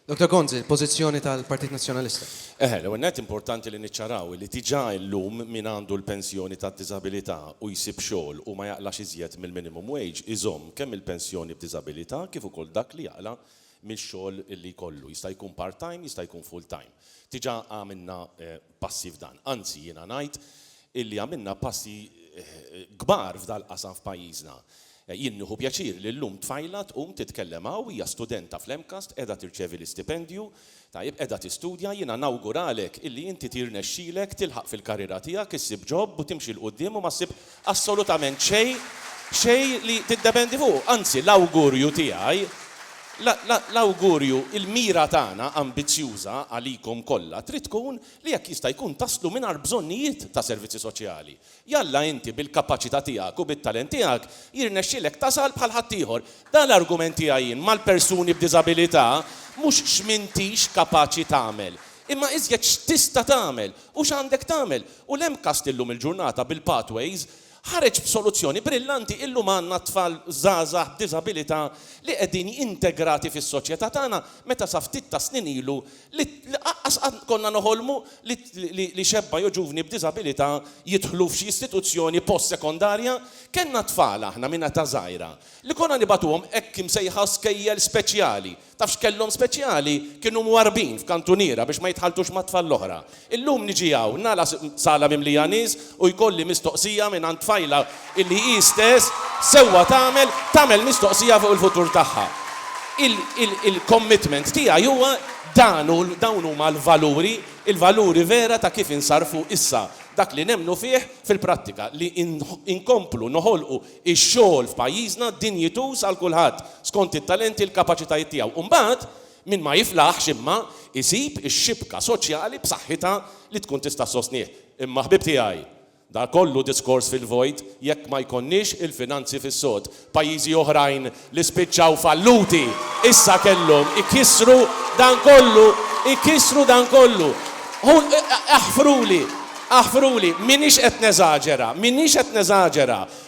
Dr. Gonzi, il-pożizzjoni tal-Partit Nazzjonalista. L-għennet importanti li niċċaraw li tiġà l-lum min għandu l-pensjoni ta' disabilità u jisib xogħol u ma jaqlax iżjed mill-minimum wage iżomm kemm il-pensjoni b'diżabilità kif ukoll dak li jaqla mill-xogħol li jkollu. Jista' jkun part-time, jista' jkun full-time. Tiġà għamilna passi f'dan. Anzi, jiena ngħid illi għamilna passi kbar f'dal qasam f'pajjiżna. Jinnuħu pjaċir li l-lum tfajlat titkellem u hija studenta fl-Emcast qiegħda tirċevi l-istipendju, tajjeb qiegħda tistudja jiena nawguralek illi inti tirnexxielek tilħaq fil-karriera tiegħek issib ġobb u timxi l qudiem u ma ssib assolutament xejn li tiddependi fuq. Anzi, l-awgurju tiegħi l-awgurju il-mira tagħna ambizzjuża għalikom kollha trid tkun li jekk jista' jkun taslu mingħajr bżonnijiet ta' servizzi soċjali. Jalla inti bil-kapaċità tiegħek u bit-talent tiegħek jirnexxielek tasal bħal ħadd ieħor. Dan l-argument tiegħi mal-persuni b'diżabilità mhux x'mintix kapaċi tagħmel. Imma iżjed x'tista' tagħmel u x'għandek tagħmel. U l-Emcast illum il-ġurnata bil-Pathways ħareġ b'soluzzjoni brillanti illum għandna tfal żgħażagħ b'diżabilità li qegħdin integrati fis-soċjetà tagħna meta sa ftit ta' snin ilu li konna noħolmu li xebba jew ġuvni b'diżabilità jidħlu f'xi istituzzjoni post-sekondarja. Kenna tfal aħna minna ta' żgħira li konna nibatuhom hekk imsejħa skejjel speċjali. Taf x'kellhom speċjali kienu mwarbin f'kantuniera biex ma jitħaltux ma' tfal l-oħra. Illum niġi hawn nagħla sala mimlija nies u jkolli mistoqsija minn għand tfajla illi hi stess sewwa tagħmel mistoqsija fuq il-futur tagħha. Il-commitment tiegħi huwa dawn huma l-valuri, il-valuri vera ta' kif insarfu issa dak li nemnu fih fil-prattika li inkomplu noħolqu ix-xogħol f'pajjiżna dinjitus għal kulħadd skont it-talenti l-kapaċitajiet tiegħu. U mbagħad min ma jiflaħx imma isib ix-xibka soċjali b'saħħitha li tkun tista' sostnih. Imma ħbib tiegħi da kollu diskors fil-vojt jekk ma jkonniex il-finanzi fis-sod. Pajjiżi oħrajn li spiċċaw falluti issa kellhom ikissru dan kollu. Aħfruli, minix qed neżaġera.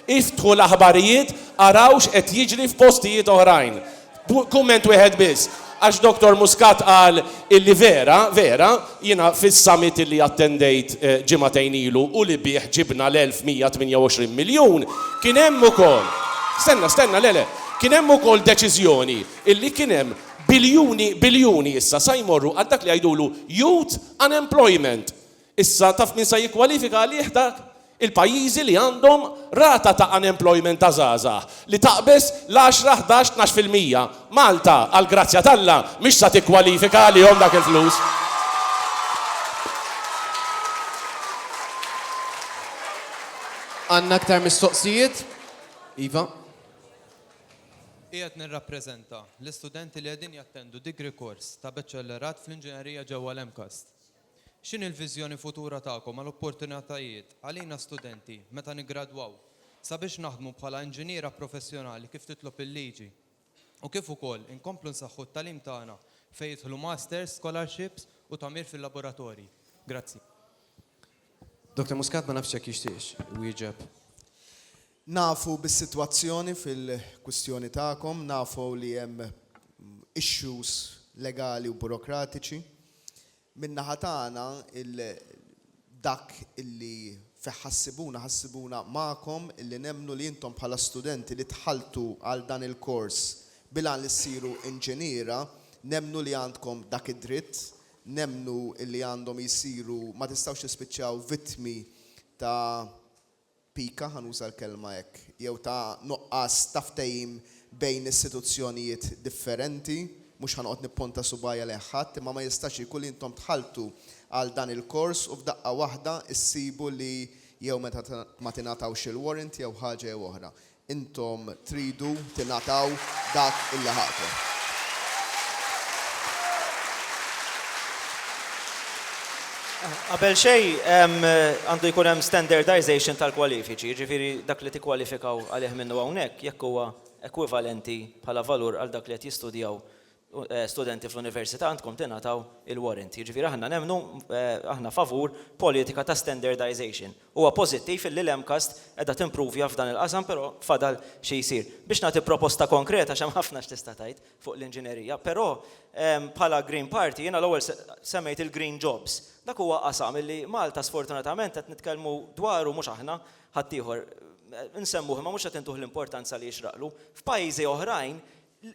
Iftħu l-aħbarijiet arawx qed jiġri f'postijiet oħrajn. Kumment wieħed biss. Għax Dr. Muscat qal illi vera, jiena fis-summit illi attendejt ġimagħtejn ilu u li bih ġibna l-1128 miljun, kien hemm ukoll. Stenna, kien hemm ukoll deċiżjoni illi kien hemm biljuni issa sa jmorru għal dak li jgħidulu youth unemployment. Issa taf min sa jikkwalifika għalih dak il-pajjiżi li għandhom rata ta' unemployment ta' żgħażagħ li taqbes l-10, 11, 12%. Malta għal grazzja t'Alla mhix sa tikkwalifika għalihom dak il-flus. Għandna aktar mistoqsijiet? Iva. Qiegħed nirrappreżenta l-istudenti li qegħdin jattendu degree course ta' baċċellerat fl-inġinerija ġewwa l-Emcast. X'inhi l-viżjoni futura tagħkom għall-opportunitajiet għalina studenti meta niggradwaw sabiex naħdmu bħala inġiniera professjonali kif titlob il-liġi u kif ukoll inkomplu nsaħħu t-tagħlim tagħna fejn jidħlu masters, scholarships u tagħmir fil-laboratorji. Grazzi. Dr. Muscat ma nafx jekk jixtieq wieġeb. Nafu bis-sitwazzjoni fil-kwistjoni tagħkom, nafu li hemm issues legali u burokratiċi. Minna ħatana dak illi ħassibuna ma'kom illi nemnu li jintom bħala studenti li tħaltu għal dan il-kors bilan li ssiru inġiniera, nemnu li għandkom dak id-dritt, nemnu illi għandhom jisiru ma tistawx tispiċċaw vittmi ta' pika, ħanuża l-kelma hekk, jew ta' nuqqas taftejim bejn istituzzjonijiet differenti. Mux ħanqot nipponta subajja li ħadd, imma ma jistax ikun intom tħaltu għal dan il-kors u f'daqqa waħda issibu li jew meta ma tingħatawx il-warrant jew ħaġa jew oħra. Intom tridu tingħataw dak illi ħaqtu. Qabel xej għandu jkun hemm standardization tal-kwalifiċi, ġifieri dak li tikkwalifikaw għalih minnu hawnhekk jekk huwa ekwivalenti bħala valur għal dak li qed jistudjaw studenti fl-università għandkom tingħataw il-warranty. Ġifieri aħna nemmnu aħna favur politika ta' standardization. Huwa pożittiv illi l-MCAST qiegħda timprovja f'dan il-qasam, però fadal xi jsir. Biex nagħti proposta konkreta x'hemm ħafna x'tista' tgħid fuq l-inġinerija, però bħala Green Party jiena l-ewwel semmejt il-Green Jobs. Dak huwa qasam illi Malta sfortunatament qed nitkellmu dwaru mhux aħna ħaddieħor nsemmuh ma mhux qed intuh l-importanza li jixraqlu. F'pajjiżi oħrajn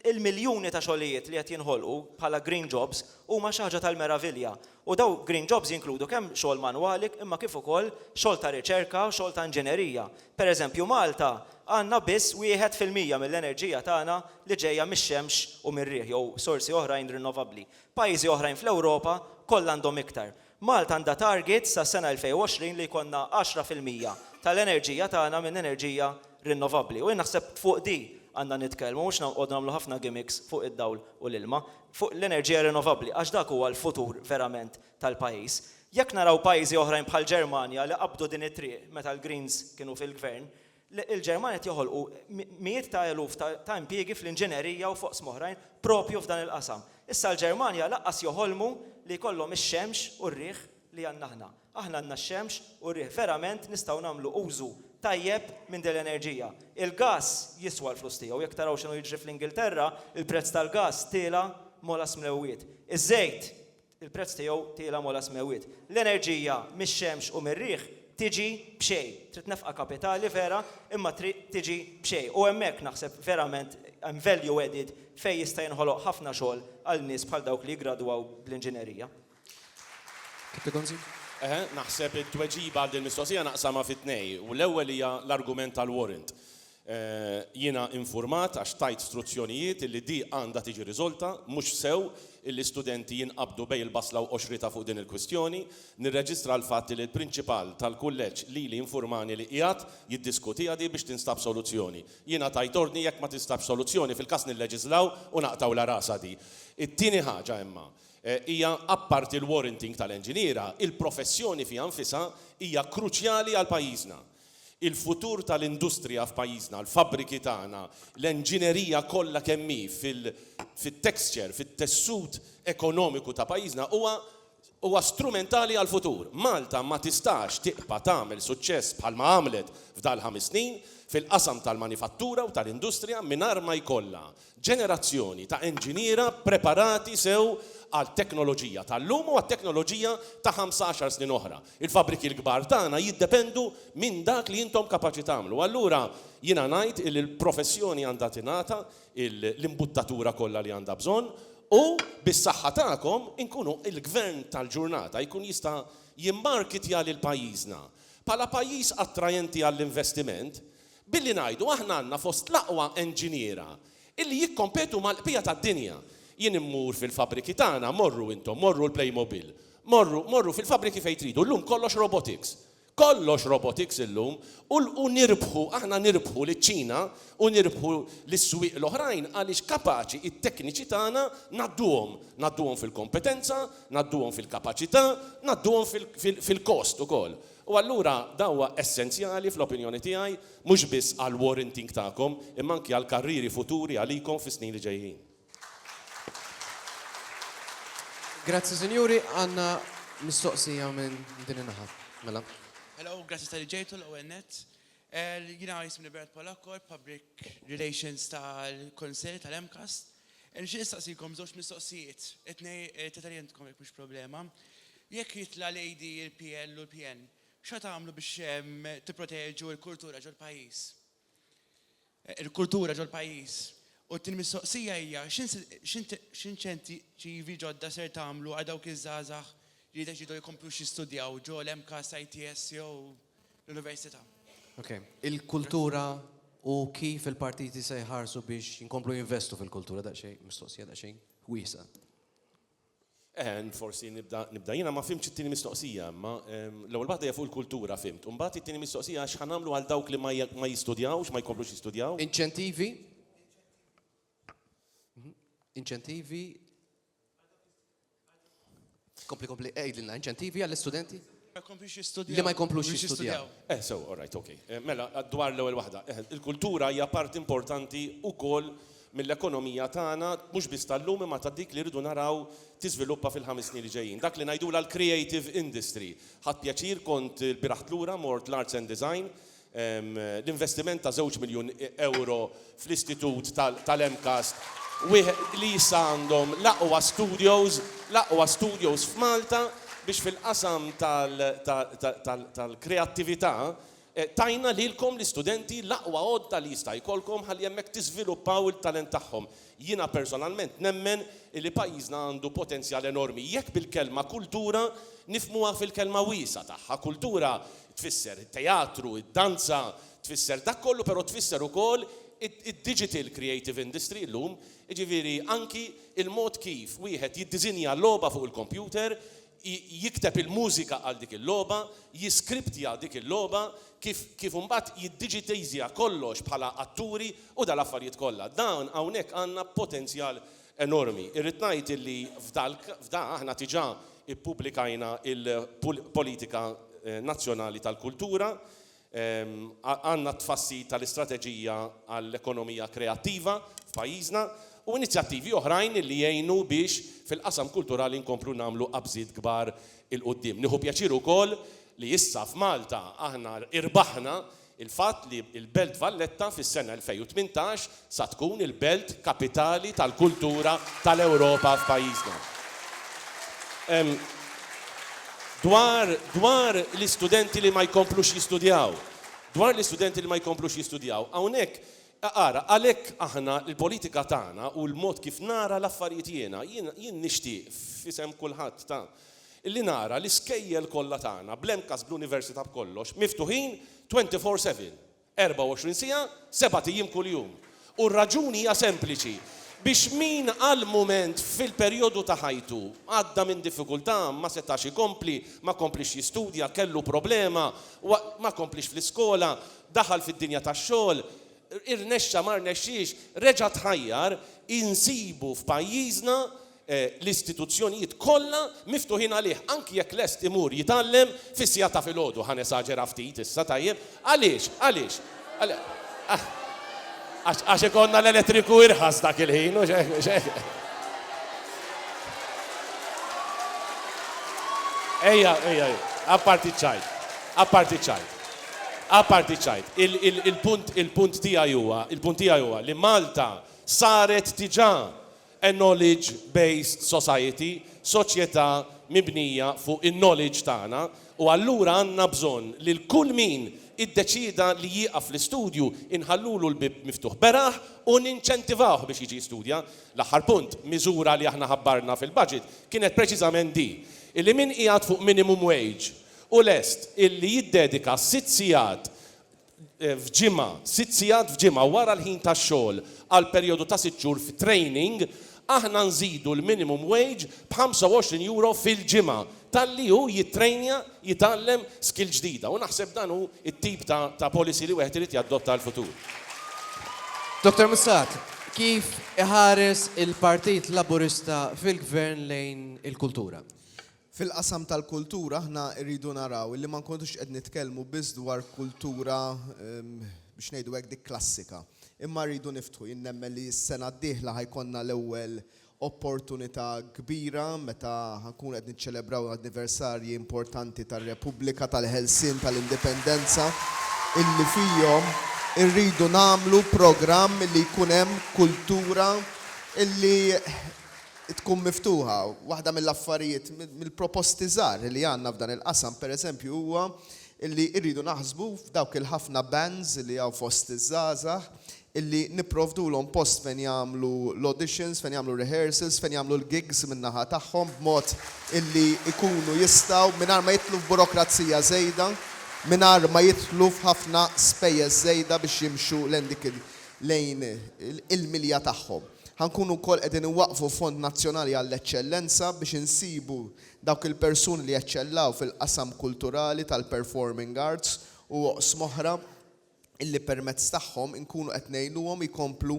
il-miljuni ta' xogħlijiet li qed jinħolqu bħala green jobs huma xi ħaġa tal-meravilja. U daw green jobs jinkludu kemm xogħol manwali imma kif ukoll xogħol ta' riċerka u xogħol ta' inġinerija. Pereżempju Malta għandna biss 1% mill-enerġija tagħna li ġejja mix-xemx u mir-riħ jew sorsi oħrajn rinnovabbli. Pajjiżi oħrajn fl-Ewropa kollha għandhom iktar. Malta għandha target sa sena 2020 li jkollna 10% tal-enerġija tagħna minn enerġija rinnovabbli. U jien naħseb fuq di għandna nitkellmu mhux nqogħdu nagħmlu ħafna gimmicks fuq id-dawl u l-ilma, fuq l-enerġija rinnovabbli għax dak huwa l-futur verament tal-pajjiż. Jekk naraw pajjiżi oħrajn bħal Ġermanja li qabdu din it-triq meta l-Greens kienu fil-gvern, il-Ġermanja qed joħolqu mijiet ta' eluf ta' impjiegi fl-inġinerija u fuq smoħrajn propju f'dan il-qasam. Issa l-Ġermanja laqqas joħolmu li jkollhom ix-xemx u r-riħ li għandna aħna. Aħna għandna x-xemx u r-riħ verament nistgħu nagħmlu użu tajjeb minn din l-enerġija. Il-gas jiswa l-flus tiegħu, jekk taraw x'inhu jiġri fl-Ingilterra, il-prezz tal-gas tiela mola smlewwiet. Iż-żejt, il-prezz tiegħu tiela mola smlewwiet. L-enerġija mix-xemx u mir-riħ tiġi b'xejn. Trid nefqa' kapitali vera, imma trid tiġi b'xejn. U hemmhekk naħseb verament hemm value added fejn jista' jinħoloq ħafna xogħol għal nies bħal dawk li jgradwaw bl-inġinerija. Naħseb it-tweġiba għal din mistoqsija naqsama fit-tnej u l-ewwel hija l-argument tal-warrant. Jiena infurmat għax tajt istruzzjonijiet li di għandha tiġi riżolta, mhux sew il-studenti jinqabdu bej il-basla u oxrita fuq din il-kwistjoni, nirreġistra l-fatt li l-prinċipal tal-kulleġġ li informani li qiegħed jiddiskutija di biex tinstab soluzzjoni. Jiena tajt ordni jekk ma tinstab soluzzjoni fil-każ nilleġislaw u naqtaw la rasa di. It-tieni ħaġa imma hija apparti l-warranting tal-enġiniera, il-professjoni fiha nfisha hija kruċjali għal pajjiżna. Il-futur tal-industrija f'pajjiżna, l-fabbriki tagħna, l-enġinerija kollha kemm hi fit-texture, fit-tessut ekonomiku ta' pajjiżna huwa strumentali għal futur. Malta ma tistax tiqpa' tagħmel suċċess bħalma għamlet f'dal 5 snin fil-qasam tal-manifattura u tal-industrija mingħajr ma jkollha ġenerazzjoni ta' enġiniera preparati sew għal teknoloġija tal-lum u għal teknoloġija ta' 15 snin oħra. Il-fabriki l-kbar tagħna jiddependu minn dak li intom kapaċi tagħmlu. Allura jiena ngħid li l-professjoni għandha tingħata l-imbuttatura kollha li għandha bżonn u bis-saħħa tagħkom inkunu il-gvern tal-ġurnata jkun jista' jimmarkitja lil pajjiżna bħala pajjiż attrajenti għall-investiment billi ngħidu aħna għandna fost l-aqwa enġiniera illi jikkompetu mal-qbija tad-dinja. Jien immur fil-fabriki tagħna, morru intom, morru l-Playmobil, morru fil-fabriki fejn tridu, llum kollox robotics. Kollox robotics illum u nirbħu, aħna nirbħu liċ-Ċina u nirbħu lis-swieq l-oħrajn għaliex kapaċi it-tekniċi tagħna nadduhom fil-kompetenza, nadduhom fil-kapaċità, nadduhom fil-kost ukoll. U allura dawwa essenzjali fl-opinjoni tiegħi mhux biss għal warranting tagħkom imma anke għal karriri futuri għalikom fis-snin li ġejjin. Grazzi, Sinjuri, għandna mistoqsija minn din in-naħa. Mela. Hello, grazzi tal-li ġejtu l-ONET. Jina jismni Bert Palakkor, Public Relations tal-Konsell tal-MCAST. Nxin nistaqsikom żewġ mistoqsijiet, it-tajentkom jekk mhux problema. Jekk jitla lejdi il-PL u l-PN, xa tagħmlu biex tipproteġu l-kultura ġol-pajjiż? Il-kultura ġol-pajjiż. U t-tin mistoqsija hija x'inċentivi ġodda ser tagħmlu għal dawk iż-żgħażagħ li jdeċidu jkomplu jistudjaw ġol MCAST, ITS jew l-Università. Okay. Il-kultura u kif il-partiti se jħarsu biex jinkomplu jinvestu fil-kultura daqsxejn, mistoqsija daqsxejn wiesa. Forsi nibda jiena ma fimx it-tieni mistoqsija, ma l-ewwel waħda hija fuq il-kultura fimt. U mbagħad it-tieni mistoqsija x'ħanamlu għal dawk li ma jistudjawx, ma jkomplux jistudjaw. Inċentivi Kompli, ejdilna, inċentivi għall-istudenti? Ma jkomplux jistudjaw. Li ma jkomplux jistudjaw. So, all right, okay. Mela, dwar l-ewwel waħda. Il-kultura hija part importanti wkoll mill-ekonomija tagħna, mhux biss tal-lum imma ta' dik li rridu naraw tiżviluppa fil-5 snin li ġejjin. Dak li ngħidula l-creative industry. Ħadd pjaċir kont il-biraħ lura mort l-Arts and Design, l-investiment ta' 2 miljun euro fl-istitut tal-MCAST li jissa għandhom l-aqwa studios f'Malta biex fil-qasam tal-kreattività tajna lilkom l-istudenti l-aqwa għodda li jista' jkollkom ħalli hemmhekk tiżviluppaw il-talent tagħhom. Jiena personalment nemmen li pajjiżna għandu potenzjal enormi. Jekk bil-kelma kultura nifmuha fil-kelma wiesa tagħha. Kultura tfisser it-teatru, id-danza, tfisser dak kollu, però tfisser ukoll id-digital creative industry llum, jiġifieri anki il-mod kif wieħed jiddiżinja l-logħba fuq il-computer, jikteb il-mużika għal dik il-logħba, jiskriptja dik il-logħba, kif imbagħad jiddigitizja kollox bħala atturi u dal-affarijiet kollha. Dan hawnhekk għandna potenzjal enormi. Irrid ngħid li f'da aħna diġà ippubblikajna il-politika nazzjonali tal-kultura, għandna tfassi tal-istrateġija għall-ekonomija kreattiva f'pajjiżna u inizjattivi oħrajn li jgħinu biex fil-qasam kulturali nkomplu nagħmlu qabżiet kbar il-qudiem. Nieħu pjaċir ukoll li issa f'Malta aħna irbaħna il-fatt li l-Belt Valletta fis-sena 2018 sa tkun il-Belt Kapitali tal-Kultura tal-Ewropa f'pajjiżna. Dwar l-istudenti li ma jkomplux jistudjaw. Hawnhekk ara, għalhekk aħna l-politika tagħna u l-mod kif nara l-affarijiet jien nixtieq f'isem kulħadd ta' illi nara l-iskejjel kollha tagħna bl-MCAST bl-Università b'kollox miftuħin 24/7, 24 siegħa, 7 ijiem kuljum. U r-raġuni hija sempliċi. Biex min għal-moment fil-perjodu ta' ħajtu għadda minn diffikultà, ma setax ikompli, ma komplix jistudja, kellu problema, ma komplix fl-iskola, daħal fid-dinja tax-xogħol, irnexxa ma rnexxix, reġa' tħajjar, insibu f'pajjiżna l-istituzzjonijiet kollha miftuħin għalih, anki jekk lest imur jitgħallem fis-sija ta' filgħodu, ħan esaġera ftit issa tajjeb. Għaliex? Għax ikonna l-elettriku irħas dak il-ħin u Ejja, apparti ċajt. Il-punt tiegħi huwa li Malta saret diġà a knowledge-based society, soċjetà mibnija fuq in-knowledge tagħna, u allura għandna bżonn li l-kull min iddeċida li jieqaf l-istudju inħallulu l-bib miftuħ beraħ u ninċentivawh biex jiġi studja. L-aħħar punt, miżura li aħna ħabbarna fil-budget kienet preċiżament di, illi min qiegħed fuq minimum wage u lest illi jiddedika 6 sigħat f'ġimgħa wara l-ħin tax-xogħol għal perjodu ta' 6 xhur fit-training, aħna nżidu l-minimum wage b'25 euro fil-ġimgħa tal-li hu jittrejnja, jitgħallem skill ġdida. U naħseb dan hu it-tip ta' policy li wieħed irid jadotta l-futur. Dr. Muscat, kif iħares il-Partit Laburista fil-Gvern lejn il-kultura? Fil-qasam tal-kultura aħna rridu naraw illi ma nkunux qed nitkellmu biss dwar kultura biex ngħidu hekk dik klassika. Imma rridu niftħu, jien nemmen li s-sena d-dieħla ħajkonna l-ewwel opportunità kbira meta ħankun qed niċċelebraw anniversarji importanti tar-Repubblika, tal-ħelsien, tal-Indipendenza, illi fihom irridu nagħmlu programm li jkun hemm kultura illi tkun miftuħa. Waħda mill-affarijiet, mill-proposti żgħar li għandna f'dan il-qasam pereżempju huwa illi rridu naħsbu f'dawk il-ħafna bands li hawn fost iż-żgħażagħ illi niprovdulhom post fejn jagħmlu l-auditions, fejn jagħmlu rehearsals, fejn jagħmlu l-gigs min-naħa tagħhom b'mod illi ikunu jistgħu mingħajr ma jitlu f'burokrazija żejda, mingħajr ma jitlu f'ħafna spejjeż żejda biex jimxu lejn il-milja tagħhom. Ħankunu wkoll qegħdin iwaqfu Fond Nazzjonali għall-Eċċellenza biex insibu dawk il-persuni li jeċċellaw fil-qasam kulturali tal-performing arts u oqsma oħra illi permezz tagħhom inkunu qed ngħinuhom jkomplu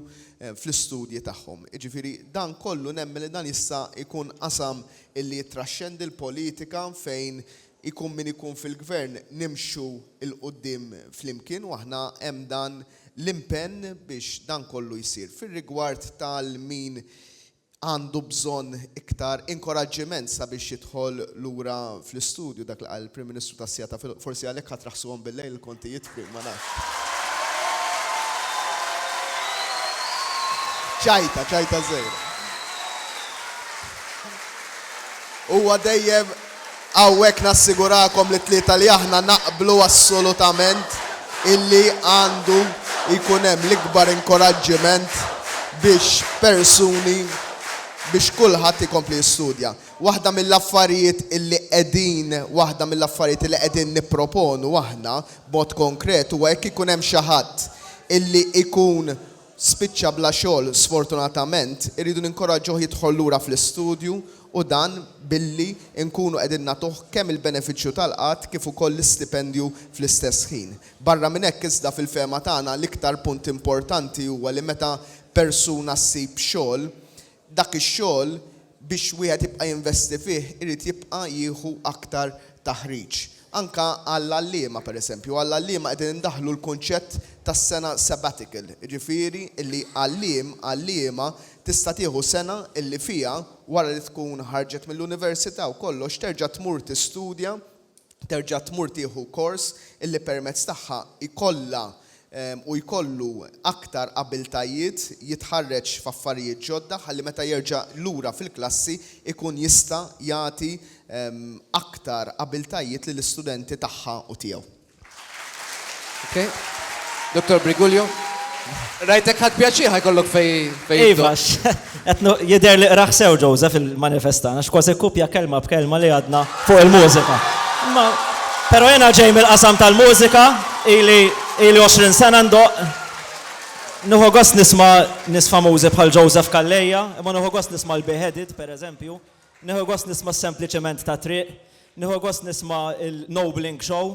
fl-istudji tagħhom. Jiġifieri dan kollu nemmen li dan jista' jkun qasam illi jitraxxendi l-politika fejn ikun min ikun fil-gvern nimxu il-qudiem flimkien u aħna hemm dan l-impenn biex dan kollu jsir. Fir-rigward tal-min għandu bżonn iktar inkoraġġiment sabiex jidħol lura fl-istudju dak li qal il-Prim Ministru tas-Sjata forsi għalhekk ħadd traħsuhom bil-lejl il-kontijiet prim ma nafx. ċajta żejra. Huwa dejjem hawnhekk nassigurakom li tlieta li aħna naqblu assolutament illi għandu jkun hemm l-ikbar inkoraġġiment biex persuni biex kulħadd ikompli jistudja. Waħda mill-affarijiet illi qegħdin nipproponu aħna b'mod konkret huwa jekk ikun hemm xi ħadd illi ikun spiċċa bla xogħol sfortunatament, irridu ninkoraġġuh jidħol lura fl-istudju u dan billi nkunu qegħdin nagħtuh kemm il-benefiċċju tal-qatt kif ukoll l-istipendju fl-istess ħin. Barra minn hekk iżda fil-fehma tagħna l-iktar punt importanti huwa li meta persuna ssib xogħol, dak ix-xogħol biex wieħed jibqa' jinvesti fih irid jibqa' jieħu aktar taħriġ. Anka għall-allima pereżempju, għall-allima qegħdin indaħħlu l-kunċett tas-sena sabbatical. Jiġifieri illi għallima tista' tieħu sena illi fiha wara li tkun ħarġet mill-università u kollox terġa' tmur tistudja, terġa' tmur tieħu kors illi permezz tagħha ikollha u jkollu aktar abiltajiet jitħarreġ f'affarijiet ġodda ħalli meta jerġa' lura fil-klassi ikun jista' jagħti aktar abiltajiet lill-istudenti tagħha u tiegħu. Okay. Dr. Briguglio, rajtek ħadd pjaċir ħajkollok fej. Iva, jidher li qraħ sew Joseph il-manifestan, għax kważi kupja kelma b'kelma li għadna fuq il-mużika. Pero jena ġej mill-qasam tal-mużika, ili 20 sena ndoq. Nuħu gost nisma nis famużi bħal Joseph Kalleja, imma nuħu gost nisma l-Beheaded, per eżempju, nuħu gost nisma Sempliċement ta' Triq, nuħu gost nisma il-Nobling Show,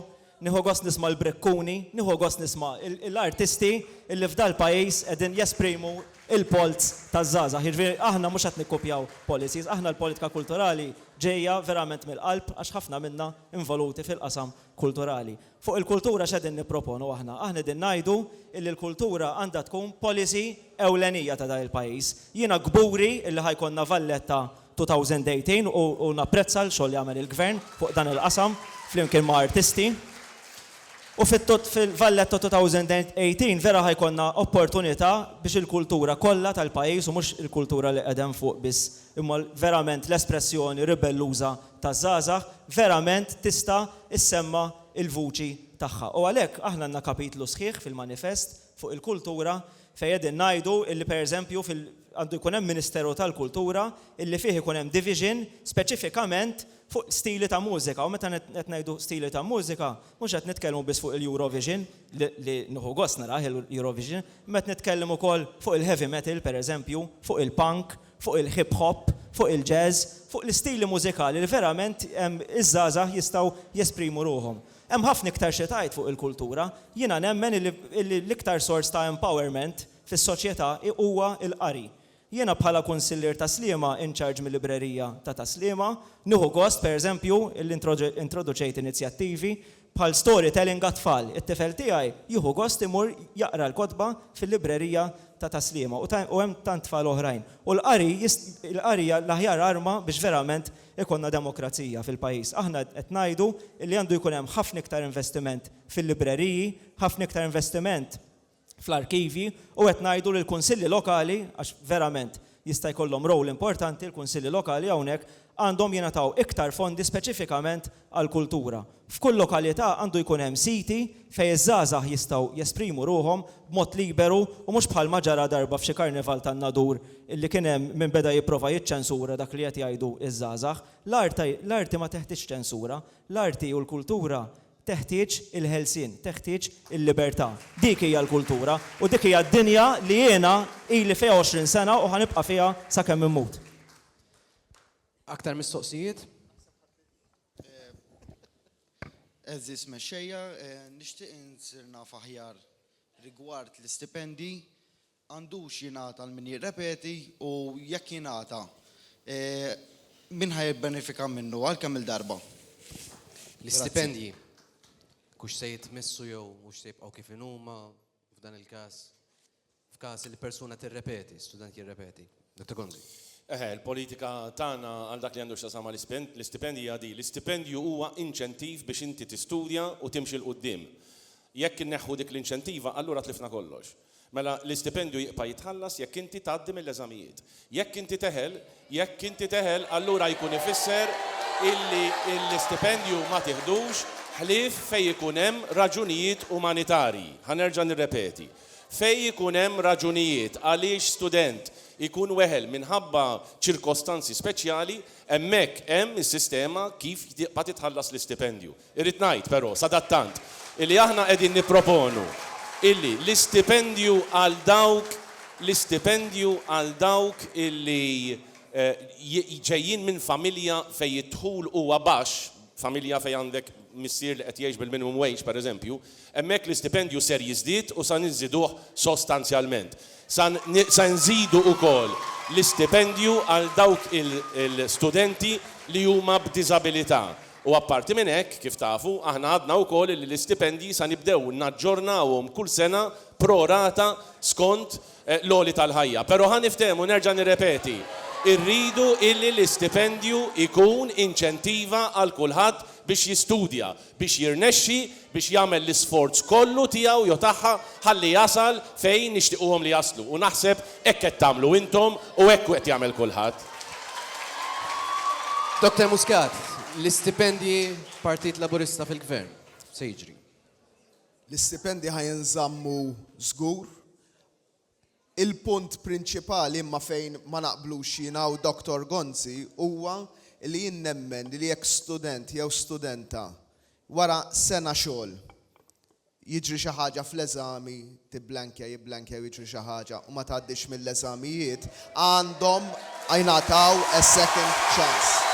nuħu gost nisma l-Brekkuni, nuħu gost nisma l-artisti illi f'dal pajis edin jesprimu il-polz ta' zaza. Aħna mux għat nikkopjaw policies, aħna l-politika kulturali ġeja verament mill-qalb għax ħafna minna involuti fil-qasam kulturali. Fuq il-kultura xedin niproponu aħna din najdu illi l-kultura għandha tkun policy ewlenija ta' da' il-pajis. Jiena gburi illi ħajkonna Valletta 2018 u napprezza l-xogħol li għamel il-gvern fuq dan il-qasam flimkien ma' artisti. U fil-Valletta 2018 vera ħajkonna opportunità biex il-kultura kollha tal-pajjiż u mhux il-kultura li qegħdem fuq biss, imma verament l-espressjoni ribelluża taż-żgħażagħ verament tista' issemma il-vuċi tagħha. U għalhekk aħna għandna kapitlu sħiħ fil-manifest fuq il-kultura fejn qegħdin ngħidu illi pereżempju għandu jkun hemm Ministeru tal-Kultura illi fih ikun hemm division speċifikament fuq stili ta' mużika. U meta qed ngħidu stili ta' mużika, mhux qed nitkellmu biss fuq il-Eurovision li nieħu gost naraħ il-Eurovision, imma qed nitkellem ukoll fuq il-heavy metal pereżempju, fuq il-punk, fuq il-hip hop, fuq il-jazz, fuq l-istili mużikali li verament iż-żgħażagħ jistgħu jesprimu ruhom. Hemm ħafna iktar xi tgħid fuq il-kultura, jiena nemmen li l-iktar sors ta' empowerment fis-soċjetà huwa l-qari. Jiena bħala kunsillier ta' Sliema in charge mill-librerija ta' Sliema, nieħu gost pereżempju l-introduċejt inizjattivi bħal storytelling għat-tfal. It-tifel tiegħi jieħu gost imur jaqra l-kotba fil-librerija ta' Sliema u hemm tant tfal oħrajn. U l-qari l-aħjar arma biex verament ikonna demokrazija fil-pajjiż. Aħna qed ngħidu li għandu jkun hemm ħafna iktar investiment fil-libreriji, ħafna iktar investiment fl-arkivi u qed ngħidu li l-kunsilli lokali għax verament jista' jkollhom rol importanti l-kunsilli lokali hawnhekk għandhom jingħataw iktar fondi speċifikament għall-kultura. F'kull lokalità għandu jkun hemm siti fejn iż-żgħażagħ jistgħu jesprimu ruhom b'mod liberu u mhux bħalma ġara darba f'xi karnival tan-nadur illi kien hemm min beda jipprova jiċċensura dak li qed jgħidu iż-żgħażagħ. L-arti ma teħtieġ ċensura, l-arti u l-kultura teħtieġ il-ħelsien, teħtieġ il-libertà. Dik hija l-kultura u dik hija d-dinja li jiena ili fiha 20 sena u ħanibqa' fiha sakemm immut. Aktar mistoqsijiet? Eżis mexxejja, nixtieq insir naf aħjar rigward l-istipendi għandux jingħata l min jirrepeti u jekk jingħata min ħajbenefika minnu għalkemm il-darba. L-istipendji, kux se jitmissu jew mhux se jibqgħu kif huma f'dan il-każ? F'każ li persuna tirrepeti, student jirrepeti. Dr. Gonzi. Il-politika tagħna għal dak li għandu x'tasama l-istipendji di. L-istipendju huwa inċentiv biex inti tistudja u timxi l-qudiem. Jekk inneħħu dik l-inċentiva, allura tlifna kollox. Mela l-istipendju jibqa' jitħallas jekk inti tgħaddi mill-eżamijiet. Jekk inti teħel, allura jkun ifisser illi l-istipendju ma tieħdux ħlief fejn ikun hemm raġunijiet umanitarji. Ħanerġa' nirrepeti. Fejn ikun hemm raġunijiet għaliex student ikun weħel minħabba ċirkostanzi speċjali, hemmhekk hemm is-sistema kif tibqa' titħallas l-istipendju. Irrid ngħid però sadattant illi aħna qegħdin nipproponu illi l-istipendju għal dawk illi ġejjin minn familja fejn jidħul huwa baxx, familja fejn għandek missier li qed jgħix bil-minimum wage pereżempju, hemmhekk l-istipendju ser jiżdied u sa nżiduh sostanzjalment. Sa nżidu wkoll l-istipendju għal dawk il-studenti li huma b'diżabilità. U apparti minn hekk, kif tafu, aħna għadna wkoll li l-istipendji sa nibdew naġġornawhom kull sena pro rata skont l-oli tal-ħajja. Però ħaniftehmu nerġa' nirrepeti, irridu illi l-istipendju ikun inċentiva għal kulħadd biex jistudja, biex jirnexxi, biex jagħmel l-isforz kollu tiegħu jew tagħha ħalli jasal fejn nixtiequhom li jaslu. U naħseb hekk qed tagħmlu intom u hekk qed jagħmel kulħadd. Dr. Muscat, l-istipendji Partit Laburista fil-Gvern, se jiġri? L-istipendji ħajinżammu żgur. Il-punt prinċipali imma fejn ma naqblux jiena u Dr. Gonzi huwa li jien nemmen li jekk student jew studenta wara sena xogħol jiġri xi ħaġa fl-eżami jibblankja jiġri xi ħaġa u ma tgħaddix mill-eżamijiet għandhom jingħataw a second chance.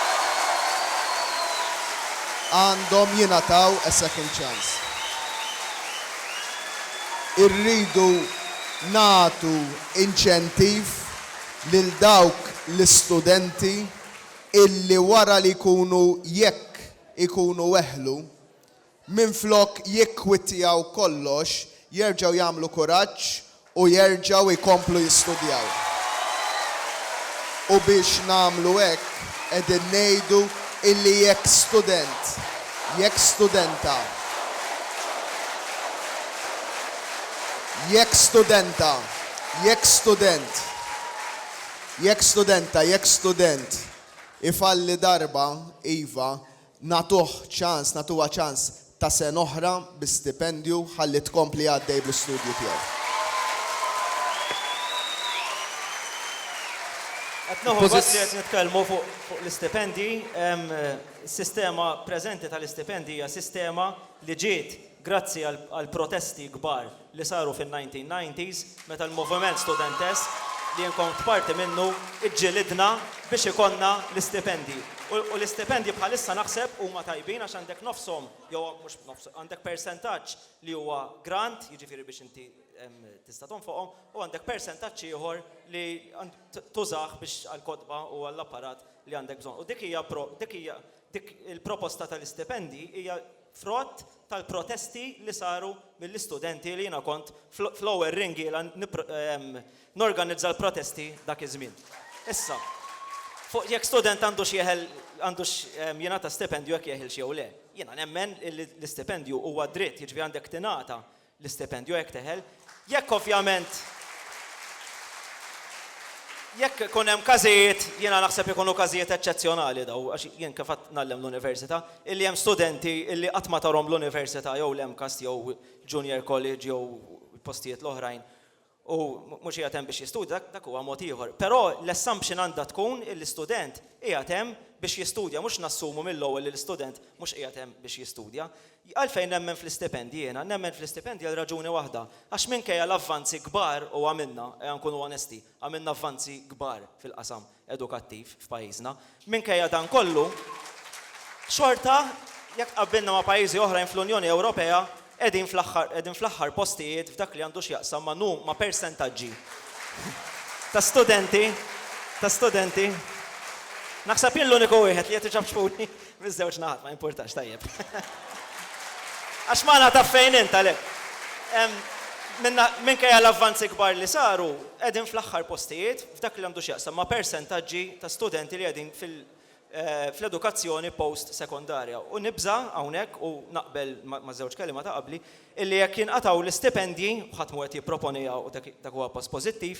Għandhom jingħataw a second chance. Irridu nagħtu inċentiv lil dawk l-istudenti illi wara li ikunu weħlu, minflok jikkwittjaw kollox, jerġgħu jagħmlu kuraġġ u jerġgħu jkomplu jistudjaw. U biex nagħmlu hekk qegħdin ngħidu illi jekk student, jekk studenta, jekk studenta, jekk student, jekk studenta, jekk student ifalli darba, iva, natuha ċans ta' sen oħra bi stipendju ħalli tkompli għaddej bl-studju tiegħu. Qed noħu li qed nitkellmu fuq l-istipendji, is-sistema preżenti tal-istipendji hija sistema li ġiet grazzi għal protesti kbar li saru fin-1990s meta l-moviment studentess li nkont parti minnu iġġilidna biex ikonna l-istipendji. U l-istipendji bħalissa naħseb huma tajbin għax għandek nofshom, jew mhux nofshom, għandek persentaġġ li huwa grant, jiġifieri biex inti tista' tonfoqhom, u għandek persentaġġ ieħor li tużah biex għall-kotba u għall-apparat li għandek bżonn. U dik hija il-proposta tal-istipendji hija frott tal-protesti li saru mill-istudenti li jiena kont fl-ewwel ring norganizza l-protesti dak iż-żmien. Issa, jekk student għandux jingħata stipendju jekk jeħil xi jew le. Jiena nemmen l-istipendju huwa dritt, jiġri għandek tingħata l-istipendju jekk teħel. Jekk ovvjament jekk ikun hemm każijiet, jiena naħseb ikunu każijiet eċċezzjonali daw, għax jien kif qatt nagħlem l-università, illi hemm studenti illi qatt ma tarhom l-università jew l-MCAS jew junior college jew postijiet l-oħrajn u mhux qiegħed hemm biex jistudja, dak huwa mod ieħor. Però l-assumption għandha tkun l-istudent qiegħed hemm biex jistudja, mhux nassumu mill-ewwel li l-istudent mhux qiegħed hemm biex jistudja. Għalfejn nemmen fl-istipendji jiena, nemmen fl-istipendji għal raġuni waħda. Għax minkejja l-avvanzi kbar u għamilna, nkunu onesti, għamilna avvanzi kbar fil-qasam edukattiv f'pajjiżna. Minkejja dan kollu, xorta, jekk qabbilna ma' pajjiżi oħrajn fl-Unjoni Ewropea, qegħdin fl-aħħar postijiet f'dak li għandu x'jaqsam ma' persentaġġi ta' studenti. Naħseb jien l-uniku wieħed li qed iġabxuni miż-żewġ naħat ma importax tajjeb. Għax ma nagħtaf fejn int għalhekk. Minkejja l-avvanzi kbar li saru, qegħdin fl-aħħar postijiet f'dak li għandu x'jaqsam ma' persentaġġi ta' studenti li qegħdin fl-edukazzjoni post-sekondarja. U nibża hawnhekk u naqbel ma' żewġ kelliema ta' qabli illi jekk jinqataw l-istipendji ħadd mu qed jipproponija u dak huwa pass pożittiv,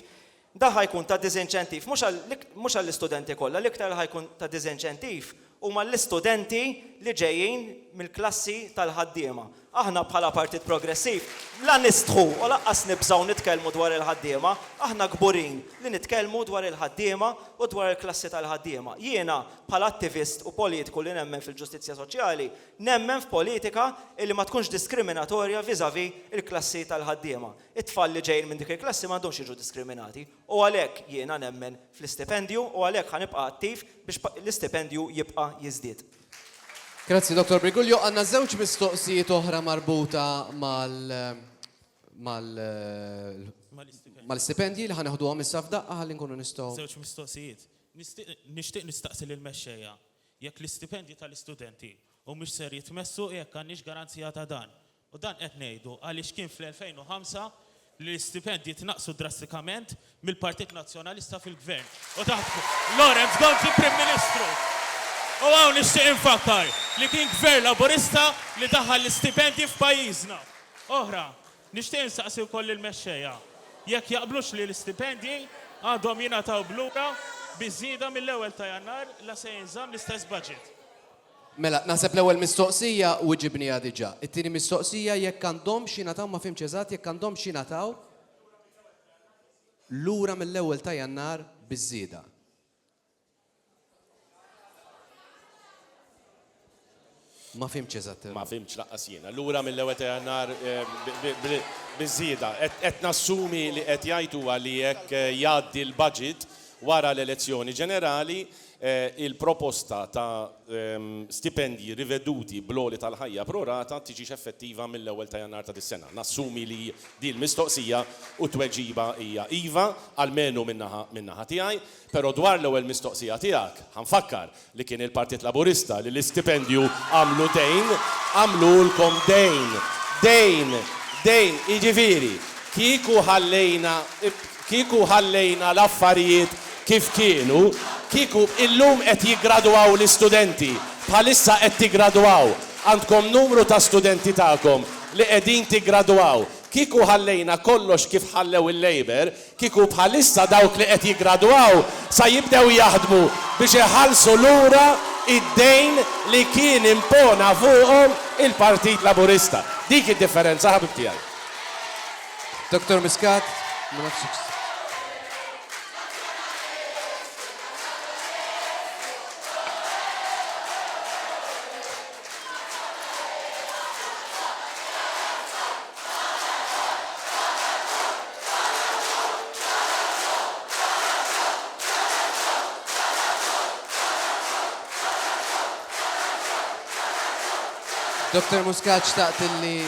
da ħajkun ta' diżinċentiv, mhux għall-istudenti kollha, l-iktar ħajkun ta' diżinċentiv huma l-istudenti li ġejjin mill-klassi tal-ħaddiema. Aħna bħala Partit Progressiv la nistħu u laqqas nibżgħu nitkellmu dwar il-ħaddiema, aħna kburin li nitkellmu dwar il-ħaddiema u dwar il-klassi tal-ħaddiema. Jiena bħala attivist u politiku li nemmen fil-ġustizzja soċjali, nemmen f'politika li ma tkunx diskriminatorja viżavi il-klassi tal-ħaddiema. It-tfal li ġejjin minn dik il-klassi m'għandhomx jiġu diskriminati. U għalhekk jiena nemmen fl-istipendju u għalhekk ħanibqa' attiv biex l-istipendju jibqa' jiżdied. Grazzi, Dr. Briguglio. Għanna żewġ mistoqsijiet oħra marbuta mal-stipendji li ħaneħdu għam is-safda ħalli nkunu nistgħu. Żewġ mistoqsijiet. Nixtieq nistaqsi lill-mexxejja jekk l-istipendji tal-istudenti u mhux ser jitmessu jekk għandniex garanzija ta' dan. U dan qed ngħidu għaliex kien fl-2005 li l-istipendji tnaqsu drastikament mill-Partit Nazzjonalista fil-Gvern. U taħt Lorenz Gonzi Prim Ministru. U għaw nixtieq infakkar li kien Gvern Laburista li daħħal l-istipendji f'pajjiżna. Oħra, nixtieq insaqsi wkoll il-mexxejja jekk jaqblux li l-istipendji għandhom jingħataw blura biżieda mill-ewwel ta' Jannar la se jinżamm l-istess budget. Mela, naħseb l-ewwel mistoqsija u ġibnija diġà. It-tieni mistoqsija jekk għandhom x'jingħataw ma fimx eżatt jekk għandhom x'jingħataw lura mill-ewwel ta' Jannar biżieda. Ma fimx eżatt. Ma fimx laqqas jiena. Lura mill-ewwel ta' Jannar biżieda. Qed nassumi li qed jgħidu li jekk jgħaddi l-budget wara l-elezzjoni ġenerali il-proposta ta' stipendji riveduti bl-oli tal-ħajja prorata tiġix effettiva mill-ewwel ta' Jannar ta' dis-sena. Nassumi li di l-mistoqsija u tweġiba hija iva, almenu minnaħa tiegħi, però dwar l-ewwel mistoqsija tiegħek ħanfakkar li kien il-Partit Laburista li l-istipendju għamlu lkom dejn, jiġifieri, kieku ħallejna l-affarijiet kif kienu, kieku illum qed jiggradwaw l-istudenti, bħalissa qed tiggradwaw, għandkom numru ta' studenti tagħkom li qegħdin tiggradwaw. Kieku ħallejna kollox kif ħallew il-Labor, kieku bħalissa dawk li qed jiggradwaw sa jibdew jaħdmu biex iħallsu lura id-dejn li kien impona fuqhom il-Partit Laburista. Dik id-differenza ħabib tiegħi. Dr. Muscat, ma nafx. Dr. Muscat xtaqt li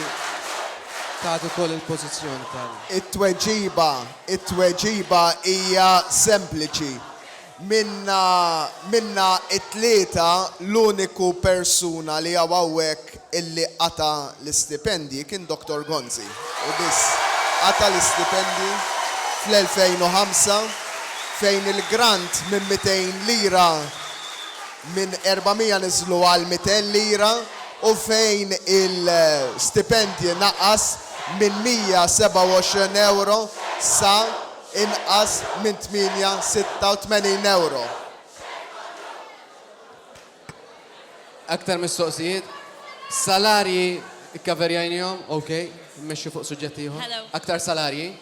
tagħtu koll il-pożizzjoni tal. It-tweġiba hija sempliċi. Minna it-tlieta l-uniku persuna li hawnhekk illi qata l-istipendji kien Dr. Gonzi. U biss qata l-istipendji fl-2005 fejn il-grant minn 200 lira minn 400 niżlu għal 200 lira. U fejn il-stipendji naqas minn 127 euro sa inqas minn 886 euro. Aktar mistoqsijiet, salarji ikkaverjajnihom, okay, mmexxu fuq suġġetti ieħor. Aktar salarji.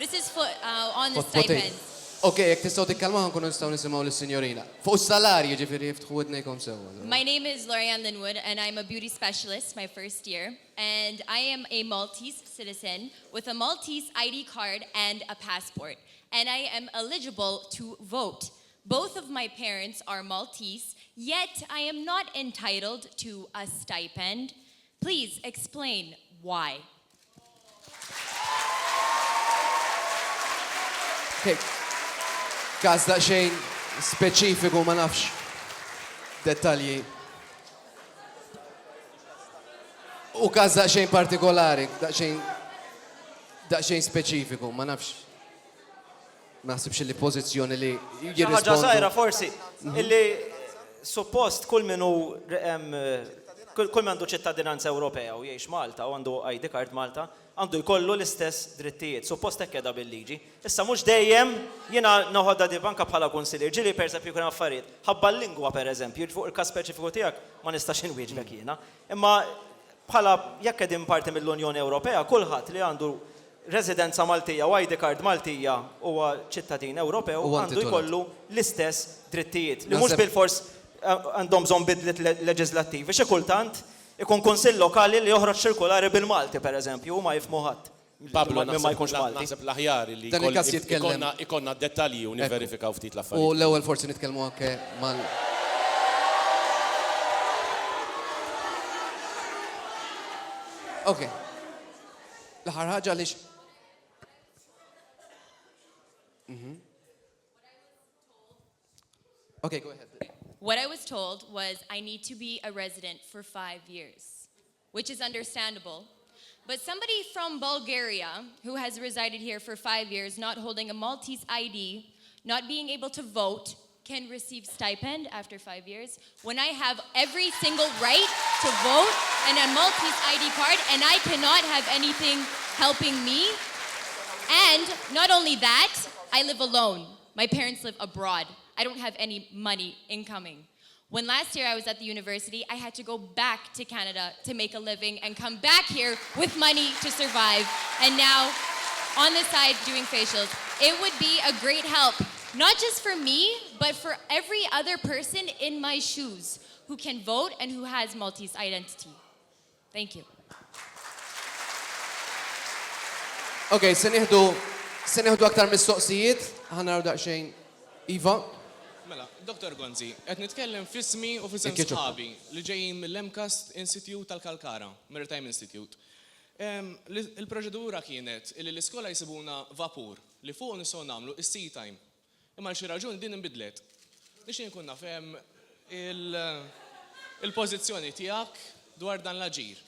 This is for on the stipends. Okay, jekk tistgħu tikkellmu nkunu nistgħu nisimgħu lis-sinjorina. Fuq is-salarji ġifieri jiftħu widnejkom sewwa. My name is Lorianne Linwood and I'm a beauty specialist my first year and I am a Maltese citizen with a Maltese ID card and a passport and I am eligible to vote. Both of my parents are Maltese, yet I am not entitled to a stipend. Please explain why? Każ daqsxejn speċifiku ma nafx dettalji. U każ daqsxejn partikolari, daqsxejn speċifiku, ma nafx. Naħsibx li pożizzjoni li ħaġa żgħira forsi illi suppost kull min għandu ċittadinanza Ewropea u jgħix Malta u għandu ID card Malta għandu jkollu l-istess drittijiet. Suppost hekk qiegħda bil-liġi. Issa mhux dejjem jiena noħodha di banka bħala kunsiljer. Ġieli pereżempju jkun affarijiet. Ħabba l-lingwa pereżempju, fuq il-każ speċifiku tiegħek ma nistax inwieġbek jiena. Imma bħala jekk qegħdin parti mill-Unjoni Ewropea, kulħadd li għandu residenza Maltija u ID card Maltija huwa ċittadin Ewropew għandu jkollu l-istess drittijiet. Li mhux bil-fors għandhom bżonn bidliet leġislattivi. Xi kultant ikun kunsill lokali li joħroġ ċirkolari bil-Malti pereżempju u ma jifhmu ħadd. Pablo, ma jkunx Malti. naħseb l-aħjar li Dan il-każ jitkellem. ikonna dettalji u niverifikaw ftit U l-affarijiet. l-ewwel forsi nitkellmu anke mal. Okay. L-aħħar ħaġa għaliex. Okay, go ahead. What I was told was I need to be a resident for 5 years, which is understandable. But somebody from Bulgaria who has resided here for 5 years, not holding a Maltese ID, not being able to vote, can receive stipend after 5 years when I have every single right to vote and a Maltese ID card, and I cannot have anything helping me. And not only that, I live alone. My parents live abroad. I don't have any money incoming. When last year I was at the university, I had to go back to Canada to make a living and come back here with money to survive. And now, on the side, doing facials. It would be a great help, not just for me, but for every other person in my shoes who can vote and who has Maltese identity. Thank you. Okay, se nieħdu aktar mistoqsijiet, ħanaraw daqsxejn. Iva? Mela, Dr. Gonzi, qed nitkellem fismi u fisem sħabi li ġejjin mill-Lemcast Institute tal-Kalkara, Maritime Institute. Il-proċedura kienet li l-iskola jsibuna vapur li fuq nistgħu nagħmlu is-sea time. Imma xi raġuni din inbidlet. Nixtieq nkun nafhem il-pożizzjoni tiegħek dwar dan l-aġir.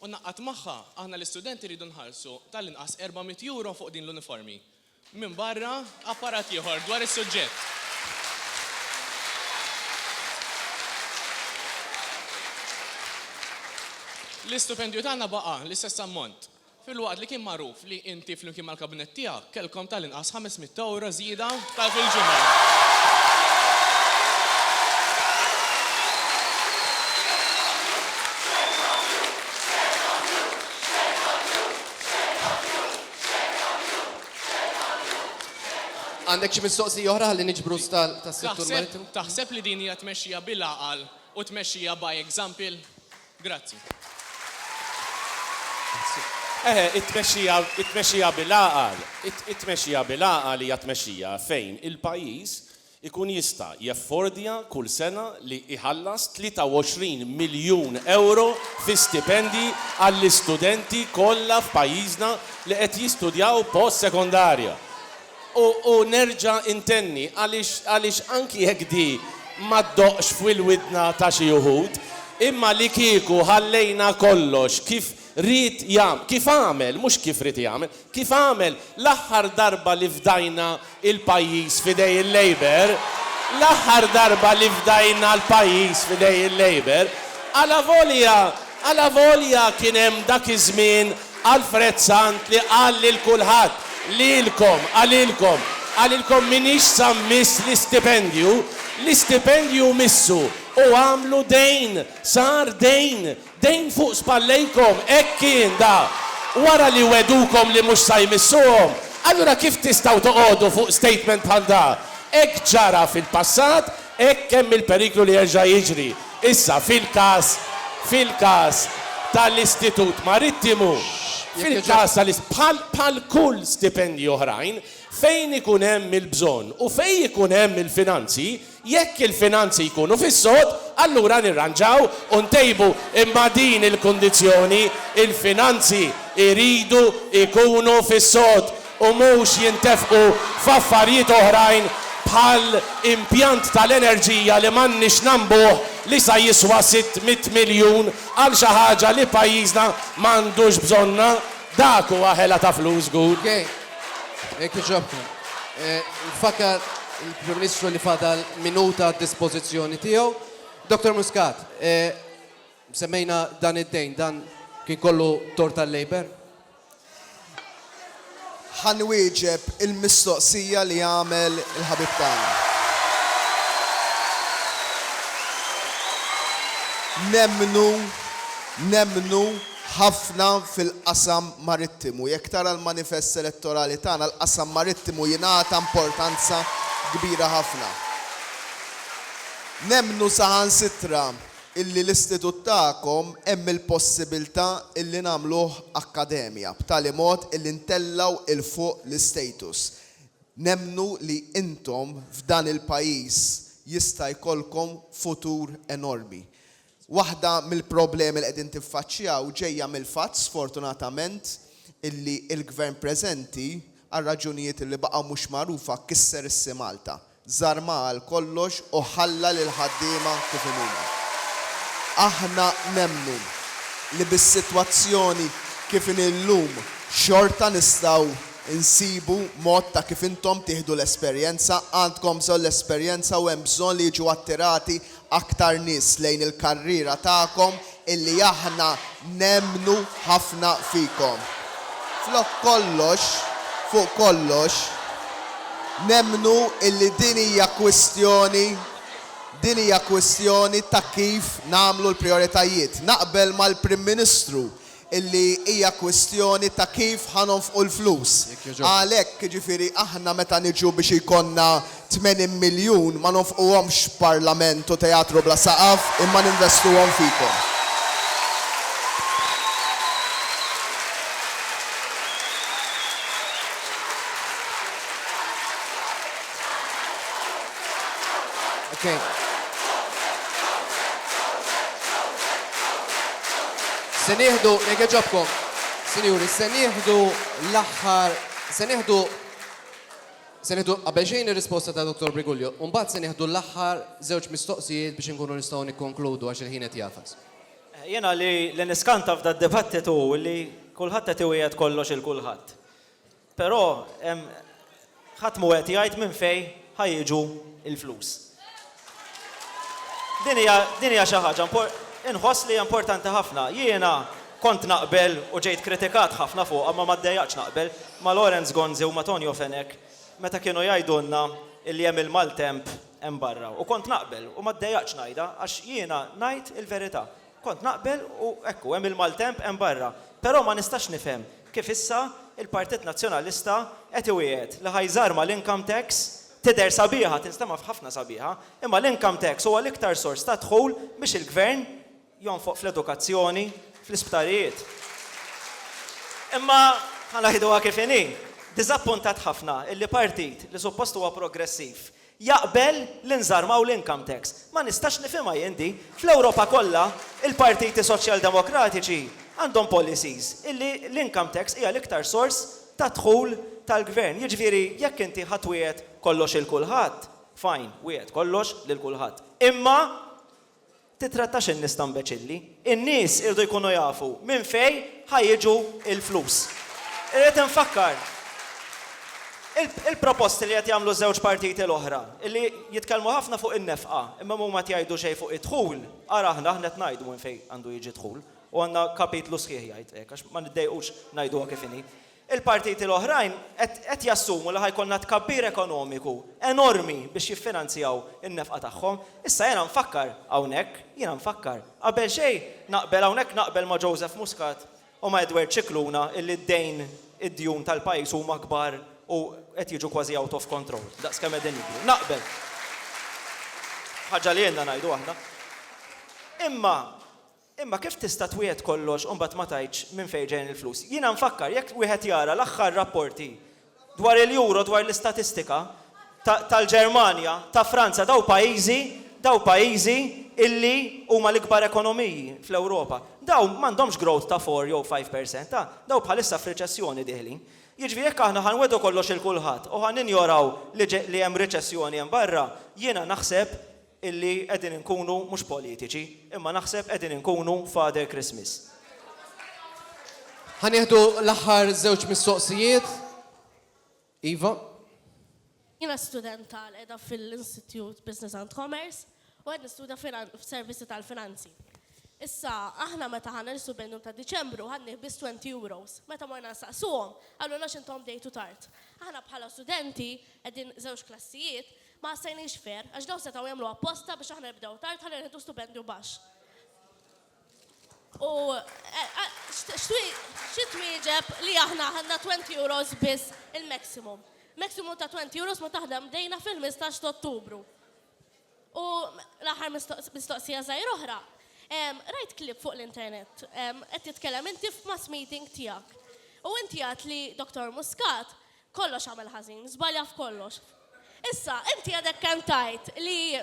U naqqat magħha aħna l-istudenti rridu nħallsu tal-inqas 400 euro fuq din l-uniformi. Minn barra apparat ieħor dwar is-suġġett. L-istipendju tagħna baqa' l-istess ammont. Fil-waqt li kien magħruf li inti flimkien mal-kabinett tiegħek kellkom tal-inqas 500 euro żieda fil-ġimgħa. Għandek xi mistoqsija oħra ħalli niġbru tas-settur marittimu? Taħseb li din hija tmexxija bil-għaqal u tmexxija by example? Grazzi. It-tmexxija bil-għaqal hija tmexxija fejn il-pajjiż ikun jista' jaffordja kull sena li iħallas 23 miljun euro fi stipendi għall-istudenti kollha f'pajjiżna li qed jistudjaw post-sekondarja. U nerġa' intenni għaliex anki jekk di ma ddoqx fil-widna ta' xi wħud, imma li kieku ħallejna kollox kif rid jagħmel, kif għamel, mhux kif rid jagħmel, kif għamel l-aħħar darba li fdajna il-pajjiż fidej il-Labor, l-aħħar darba li fdajna l-pajjiż fidej il-Labor, għala volja kien hemm dak iż-żmien Alfred Sant li qal lil kulħadd għalilkom minix sammis l-istipendju missu u għamlu dejn, sar dejn fuq spallejkom, kien da, wara li wedukom li mux sajmissuhom. Allura kif tistaw toqodu fuq statement bħal da? Ek ġara fil-passat, ek kemm il-periklu li jerġa' jiġri. Issa fil-kas tal-Istitut Marittimu, fil-kas bħal kull stipendji oħrajn, fejn ikun hemm il-bżonn u fejn ikun hemm il-finanzi, Jekk il-finanzi jkunu fis-sod, allura nirranġaw u ntejbu imma din il-kondizzjoni il-finanzi iridu ikunu fis-sod u mhux jintefqu f'affarijiet oħrajn bħal impjant tal-enerġija li m'għandniex nambuh li sa jiswa 600 miljun għal xi ħaġa li pajjiżna m'għandux bżonna, dak huwa ħela ta' flus good. Okay. Ekk ġobkom. Nfakkar il-Prim Ministru li fadal minuta dispożizzjoni tiegħu. Dr. Muscat, semmejna dan id-dejn, dan kien kollu tort tal-Labor? Ħanwieġeb il-mistoqsija li jagħmel il-ħabib tagħna. Nemmnu ħafna fil-qasam marittimu. Jekk tara l-manifest elettorali tagħna, l-qasam marittimu jingħata importanza kbira ħafna. Nemmnu saħansitra illi l-istitut tagħkom hemm il-possibilità illi nagħmluh akkademja b'tali mod illi ntellaw il fuq l-istatus. Nemmnu li intom f'dan il-pajjiż jista' jkollkom futur enormi. Waħda mill-problemi li qegħdin tiffaċċjaw ġejja mill-fatt sfortunatament illi il-gvern preżenti għal raġunijiet li baqgħu mhux magħrufa kisser issi Malta. Żarma għal kollox u ħalla lil ħaddiema kif huma. Aħna nemmnu li bis-sitwazzjoni kif illum xorta nistgħu insibu mod ta' kif intom tieħdu l-esperjenza, għandkom bżonn l-esperjenza u hemm bżonn li jiġu attirati aktar nies lejn il-karriera tagħkom illi aħna nemmnu ħafna fikom. Fuq kollox, nemmnu illi din hija kwestjoni ta' kif nagħmlu l-prijoritajiet. Naqbel mal-Prim Ministru illi hija kwestjoni ta' kif ħanonfqu l-flus. Għalhekk ġifieri aħna meta niġu biex ikonna 80 miljun ma nonfquhomx parlament u teatru bla saqaf imma ninvestuhom fikom. Okay. Se nieħdu, jekk ġobkom, sinjuri, se nieħdu l-aħħar, se nieħdu qabel xejn ir-risposta ta' Dr. Briguglio, u mbagħad se nieħdu l-aħħar żewġ mistoqsijiet biex inkunu nistgħu nikkonkludu għax il-ħin qed jafas. Jiena li niskanta f'da d-dibattitu li kulħadd qed iwiegħed kollox il-kulħadd. Però ħadd mu qed jgħid minn fejn ħajjiġu il-flus. Din hija xi ħaġa inħoss li importanti ħafna. Jiena kont naqbel u ġejt kritikat ħafna fuq, amma ma ddejjaqx naqbel ma' Lorenz Gonzi u ma' Tonio Fenek meta kienu jgħidulna illi hemm il-maltemp hemm barra. U kont naqbel u ma ddejjaqx ngħidha għax jiena ngħid il-verità. Kont naqbel u ekku hemm il-maltemp hemm barra. Però ma nistax nifhem kif issa il-Partit Nazzjonalista qed iwiegħed li ħajżarma l-income tax tidher sabiħa, tinstema' f'ħafna sabiħa, imma l-income tax huwa l-iktar sors ta' dħul biex il-gvern jonfoq fl-edukazzjoni, fl-isptarijiet. Imma ħanajduha kif inhi, diżappuntat ħafna illi partit li suppost huwa progressiv jaqbel l-inżarmaw l-income tax. Ma nistax nifhimha jendi, fl-Ewropa kollha il-partiti soċjal-demokratiċi għandhom policies illi l-income tax hija l-iktar sors ta' dħul tal-gvern. Jiġifieri jekk inti ħadd wieħed kollox il-kulħadd, fajn, wieħed kollox lil kulħadd. Imma titrattax in-nies ta' imbeċilli. In-nies irdu jkunu jafu minn fejn ħajjiġu il-flus. Irid infakkar il-proposti li qed jagħmlu żewġ partiti l-oħra, illi jitkellmu ħafna fuq in-nefqa, imma huma jgħidu xejn fuq id-dħul. Ara aħna qed ngħidu minn fejn għandu jiġi dħul. U għandna kapitlu sħiħ jgħid hekk għax ma niddejqux ngħiduha kif inhi. Il-partiti l-oħrajn qed jassumu li ħajkollna tkabbir ekonomiku enormi biex jiffinanzjaw in-nefqa tagħhom. Issa jiena nfakkar hawnhekk, qabel xejn naqbel hawnhekk naqbel ma' Joseph Muscat u ma' Edward Cicluna illi d-dejn id-djun tal-pajjiż huma kbar u qed jiġu kważi out of control. Daqskemm qegħdin jibdu. Naqbel. Ħaġa li jenna ngħidu aħna. Imma kif tista' twiegħed kollox u mbagħad ma tgħidx minn fejn ġejjin il-flus. Jiena nfakkar jekk wieħed jara l-aħħar rapporti dwar il-euro dwar l-istatistika, tal-Ġermanja, ta' Franza, daw pajjiżi illi huma l-ikbar ekonomiji fl-Ewropa. Daw m'għandhomx growth ta' 4 jew 5%, daw bħalissa f'reċessjoni diħlin. Jiġifieri jekk aħna ħanwedu kollox il-kulħadd u ħaninjoraw li hemm reċessjoni hemm barra, jiena naħseb illi qegħdin inkunu mhux politiċi, imma naħseb qegħdin inkunu Father Christmas. Ħanieħdu l-aħħar żewġ mistoqsijiet. Iva. Jina student tal-edha fil-Institute Business and Commerce u għed nistuda f-servizzi tal-finanzi. Issa, aħna meta ħanna l-subendum ta' Diċembru ħanni bis 20 euros. Meta morna saqsuhom, għallu nax intom dejtu tard. Aħna bħala studenti għedin żewġ klassijiet ma stajniex fer, għax daw setaw jagħmlu apposta biex aħna nibdew tard ħalli nħedu stipendju baxx. U xitwieġeb li aħna ħanna 20 euros biss il-maximum. Maximum ta' 20 euros ma taħdem dejna fil-15 ta' Ottubru. U l-aħħar mistoqsija żgħir oħra. Rajt klip fuq l-internet, qed titkellem inti f'mass meeting tiegħek. U inti għad li Dr. Muscat kollox għamel ħażin, żbalja f'kollox. Issa, inti għadek kantajt li u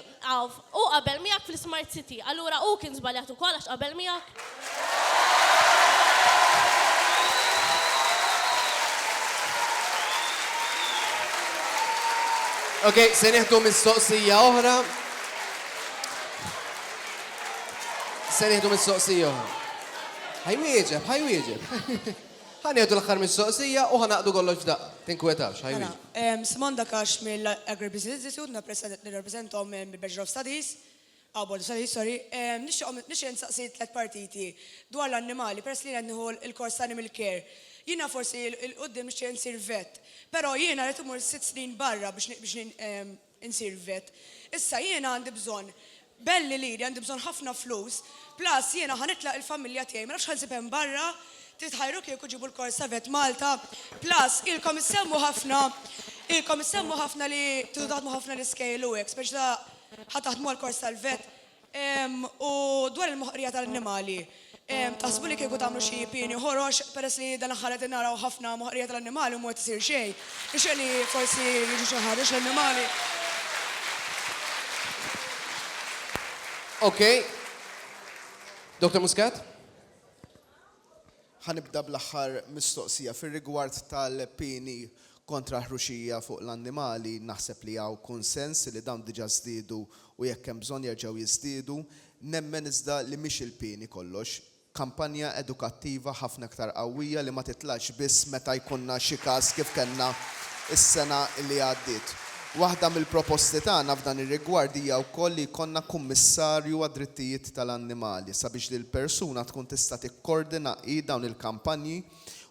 qabel miegħek fl-Smart City, allura u kien żbaljat ukoll għax qabel miegħek? Okay, se nieħdu mistoqsija oħra. Ħajwieġeb. Ħanieħdu l-aħħar mistoqsija u ħanaqdu kollox f'daq. Tinkwetax, ħajwieġeb. Simon Dakax mill-Agribusiness Institute, nirreprezentom mill-Bachelor of Studies, Board of Studies, sorry. Nixen saqsi 3 partiti dwar l-annimali, peress li għandniħu il-kors Animal Care. Jiena forsi il-qoddim nixen nsir vet, pero jiena rrit imur 6 snin barra biex nsir vet. Issa jiena għandi bżon belli li għandi bżon ħafna flus, plus jiena ħanitlaq il-familja tiegħi, ma nafx ħansib hemm barra, titħajru kieku ġibu l-kors vet Malta, plus ilkom issemmu ħafna li taħdmu ħafna l-scale UX, biex da ħataħdmu għal-kors tal-vet. U dwar il-moħqrija tal-annimali, taħsbu li kieku tagħmlu xi pieni ħorox peress li dan aħħar qed naraw ħafna moħqrija tal-annimali u ma tisir xejn. Ixel li forsi jiġu xi ħareġ l-annimali. Okay. Dr. Muscat? Ħanibda bl-aħħar mistoqsija fir-rigward tal-pieni kontra ħruxija fuq l-annimali, naħseb li hawn konsens li dawn diġà żdiedu u jekk hemm bżonn jerġgħu jiżdiedu, nemmen iżda li mhix il-pieni kollox. Kampanja edukattiva ħafna aktar qawwija li ma titlax biss meta jkunna xi każ kif kellna is-sena li għaddiet. Waħda mill-proposti tagħna f'dan ir-rigward hija wkoll li jkollna kummissarju għad-drittijiet tal-annimali sabiex li l-persuna tkun tista' tikkoordina dawn il-kampanji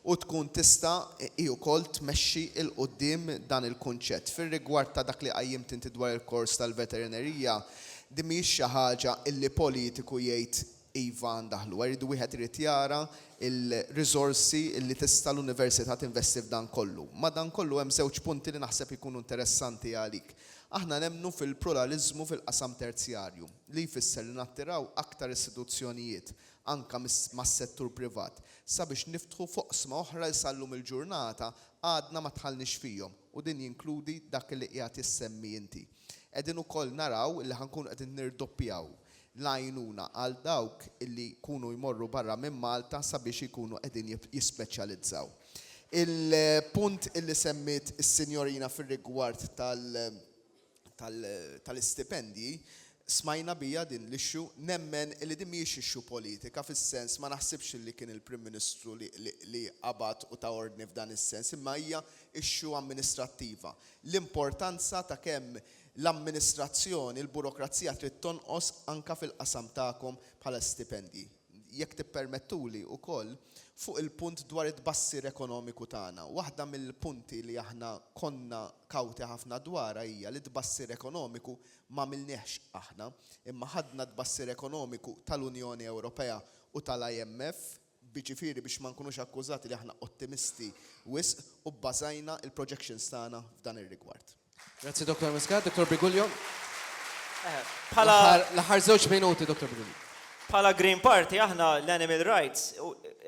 u tkun tista' wkoll tmexxi il qudiem dan il-kunċett. Fir-rigward ta' dak li qajjimt inti dwar il-kors tal-veterinerija, di mhix xi ħaġa illi politiku jgħid iva ndaħlu. Rridu wieħed irid jara il-riżorsi illi tista' l-università tinvesti f'dan kollu. Ma dan kollu hemm żewġ punti li naħseb ikunu interessanti għalik. Aħna nemmnu fil-pluralizmu fil-qasam terzjarju li jfisser li nattiraw aktar istituzzjonijiet anka mas-settur privat sabiex niftħu foqsma oħra li sallum il-ġurnata għadna ma tħallniex fihom u din jinkludi dak li qiegħed issemmi inti. Qegħdin ukoll naraw li ħankunu qegħdin nirdoppjaw l-għajnuna għal dawk illi jkunu jmorru barra minn Malta sabiex ikunu qegħdin jispeċjalizzaw. Il-punt illi semmit is-sinjorina fir-rigward tal-istipendji, smajna bija din l-ixxu, nemmen illi din mhijiex ixxu politika fis-sens ma naħsibx li kien il-Prim Ministru li qabad u ta' ordni f'dan is-sens, imma hija ixxu amministrattiva. L-importanza ta' kemm l-amministrazzjoni, il-burokrazija trid tonqos anka fil-qasam tagħkom bħala stipendji. Jekk tippermettuli wkoll fuq il-punt dwar it-tbassir ekonomiku tagħna. Waħda mill-punti li aħna konna kawti ħafna dwarha hija li tbassir ekonomiku ma milniex aħna, imma ħadna tbassir ekonomiku tal-Unjoni Ewropea u tal-IMF biġifieri biex ma nkunux akkużati li aħna ottimisti wisq u bbażajna il-projections tagħna f'dan ir-rigward. Grazie, Dr. Muscat. Dr. Briguglio? L-aħħar żewġ minuti, Dr. Briguglio. Bħala Green Party aħna l-animal rights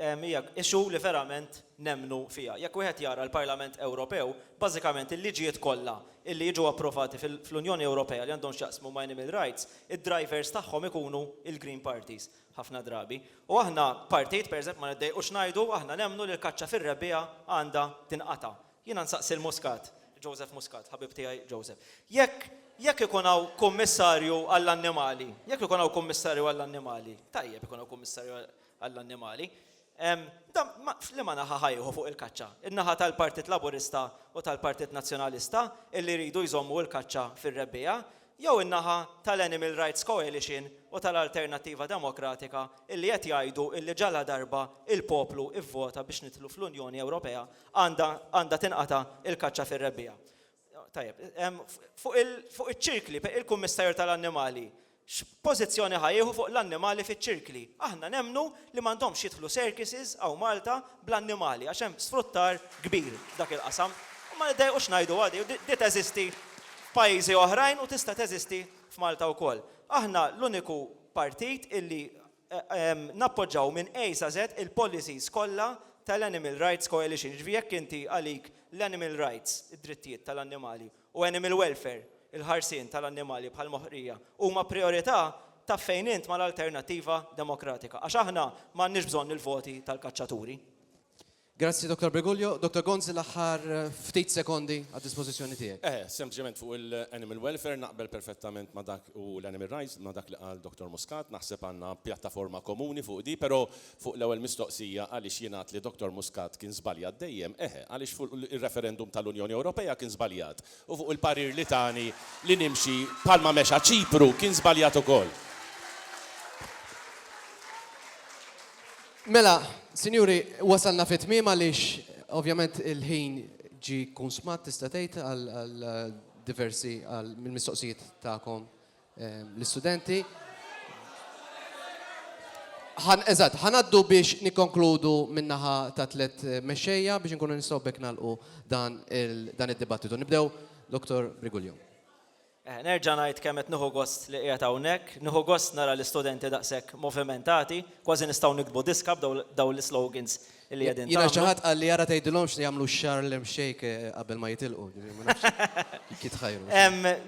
hija issue li verament nemnu fija. Jekk wieħed jara l-Parlament Ewropew, bażikament il-liġijiet kollha illi jiġu approvati fl-Unjoni Ewropea li għandhom x'jaqsmu ma' animal rights, id-drivers tagħhom ikunu il-Green Parties ħafna drabi. U aħna partit pereżempju ma niddejqux ngħidu aħna nemnu li l-kaċċa fir-rebbieħa għandha tinqata'. Jiena nsaqsi l-Muscat, Joseph Muscat, ħabib tiegħi Joseph. Jekk ikun hawn kummissarju għall-annimali, tajjeb ikun hawn kummissarju għall-annimali, li ma naħa ħajħu fuq il-kaċċa. In-naħa tal-Partit Laburista u tal-Partit Nazzjonalista illi jridu jżommu l-kaċċa fir-rebbieħa, jew in-naħa tal-Animal Rights Coalition u tal-Alternattiva Demokratika illi qed jgħidu illi ġala darba il-poplu ivvota biex nidħlu fl-Unjoni Ewropea għandha tinqata' il-kaċċa fir-rebbieħa. Tajjeb, fuq iċ-ċirkli, il-Kummissarju tal-Annimali, x'pożizzjoni ħajjieħu fuq l-annimali fiċ-ċirkli? Aħna nemnu li m'għandhomx jidħlu circuses hawn Malta bl-annimali għax hemm sfruttar kbir dak il-qasam. U ma niddejqux ngħidu għadi, di teżisti f'pajjiżi oħrajn u tista' teżisti f'Malta wkoll. Aħna l-uniku partit illi nappoġġaw minn A sa Z il-policies kollha tal-Animal Rights Coalition. Ġifieri jekk inti għalik l-animal rights, id-drittijiet tal-annimali, u animal welfare, il-ħarsien tal-annimali bħal moħrija, huma priorità ta' fejn int mal-Alternattiva Demokratika. Għax aħna m'għandniex bżonn il-voti tal-kaċċaturi. Grazzi, Dr. Briguglio. Dr. Gonzi, l-aħħar ftit sekondi għad dispożizzjoni tiegħek. Sempliċement fuq il-animal welfare naqbel perfettament ma' dak u l-animal rights ma' dak li qal Dr. Muscat, naħseb għandna pjattaforma komuni fuq di, però fuq l-ewwel mistoqsija għaliex jingħad li Dr. Muscat kien żbaljat dejjem, għaliex fuq il-referendum tal-Unjoni Ewropea kien żbaljat. U fuq il-parir li tani li nimxi bħalma mexa Ċipru kien żbaljat ukoll. Mela, Sinjuri, wasalna fit-tmiem għaliex ovvjament il-ħin ġi konsmat tista' tgħid għal diversi mill-mistoqsijiet tagħkom l-istudenti. Eżatt, ħanaddu biex nikkonkludu min-naħa ta' tliet mexxejja biex inkunu nistgħu bekk nagħlqu dan id-dibattitu. Nibdew Dr. Briguglio. Nerġa' ngħid kemm qed nieħu gost li qiegħed hawnhekk, nieħu gost nara l-istudenti daqshekk movimentati, kważi nistgħu nikbu diska b'dawn l-slogans li qegħdin tagħmlu. Jiena xi ħadd qal li jara tgħidilhomx li jagħmlu x-Harlem Shake qabel ma jitilqu.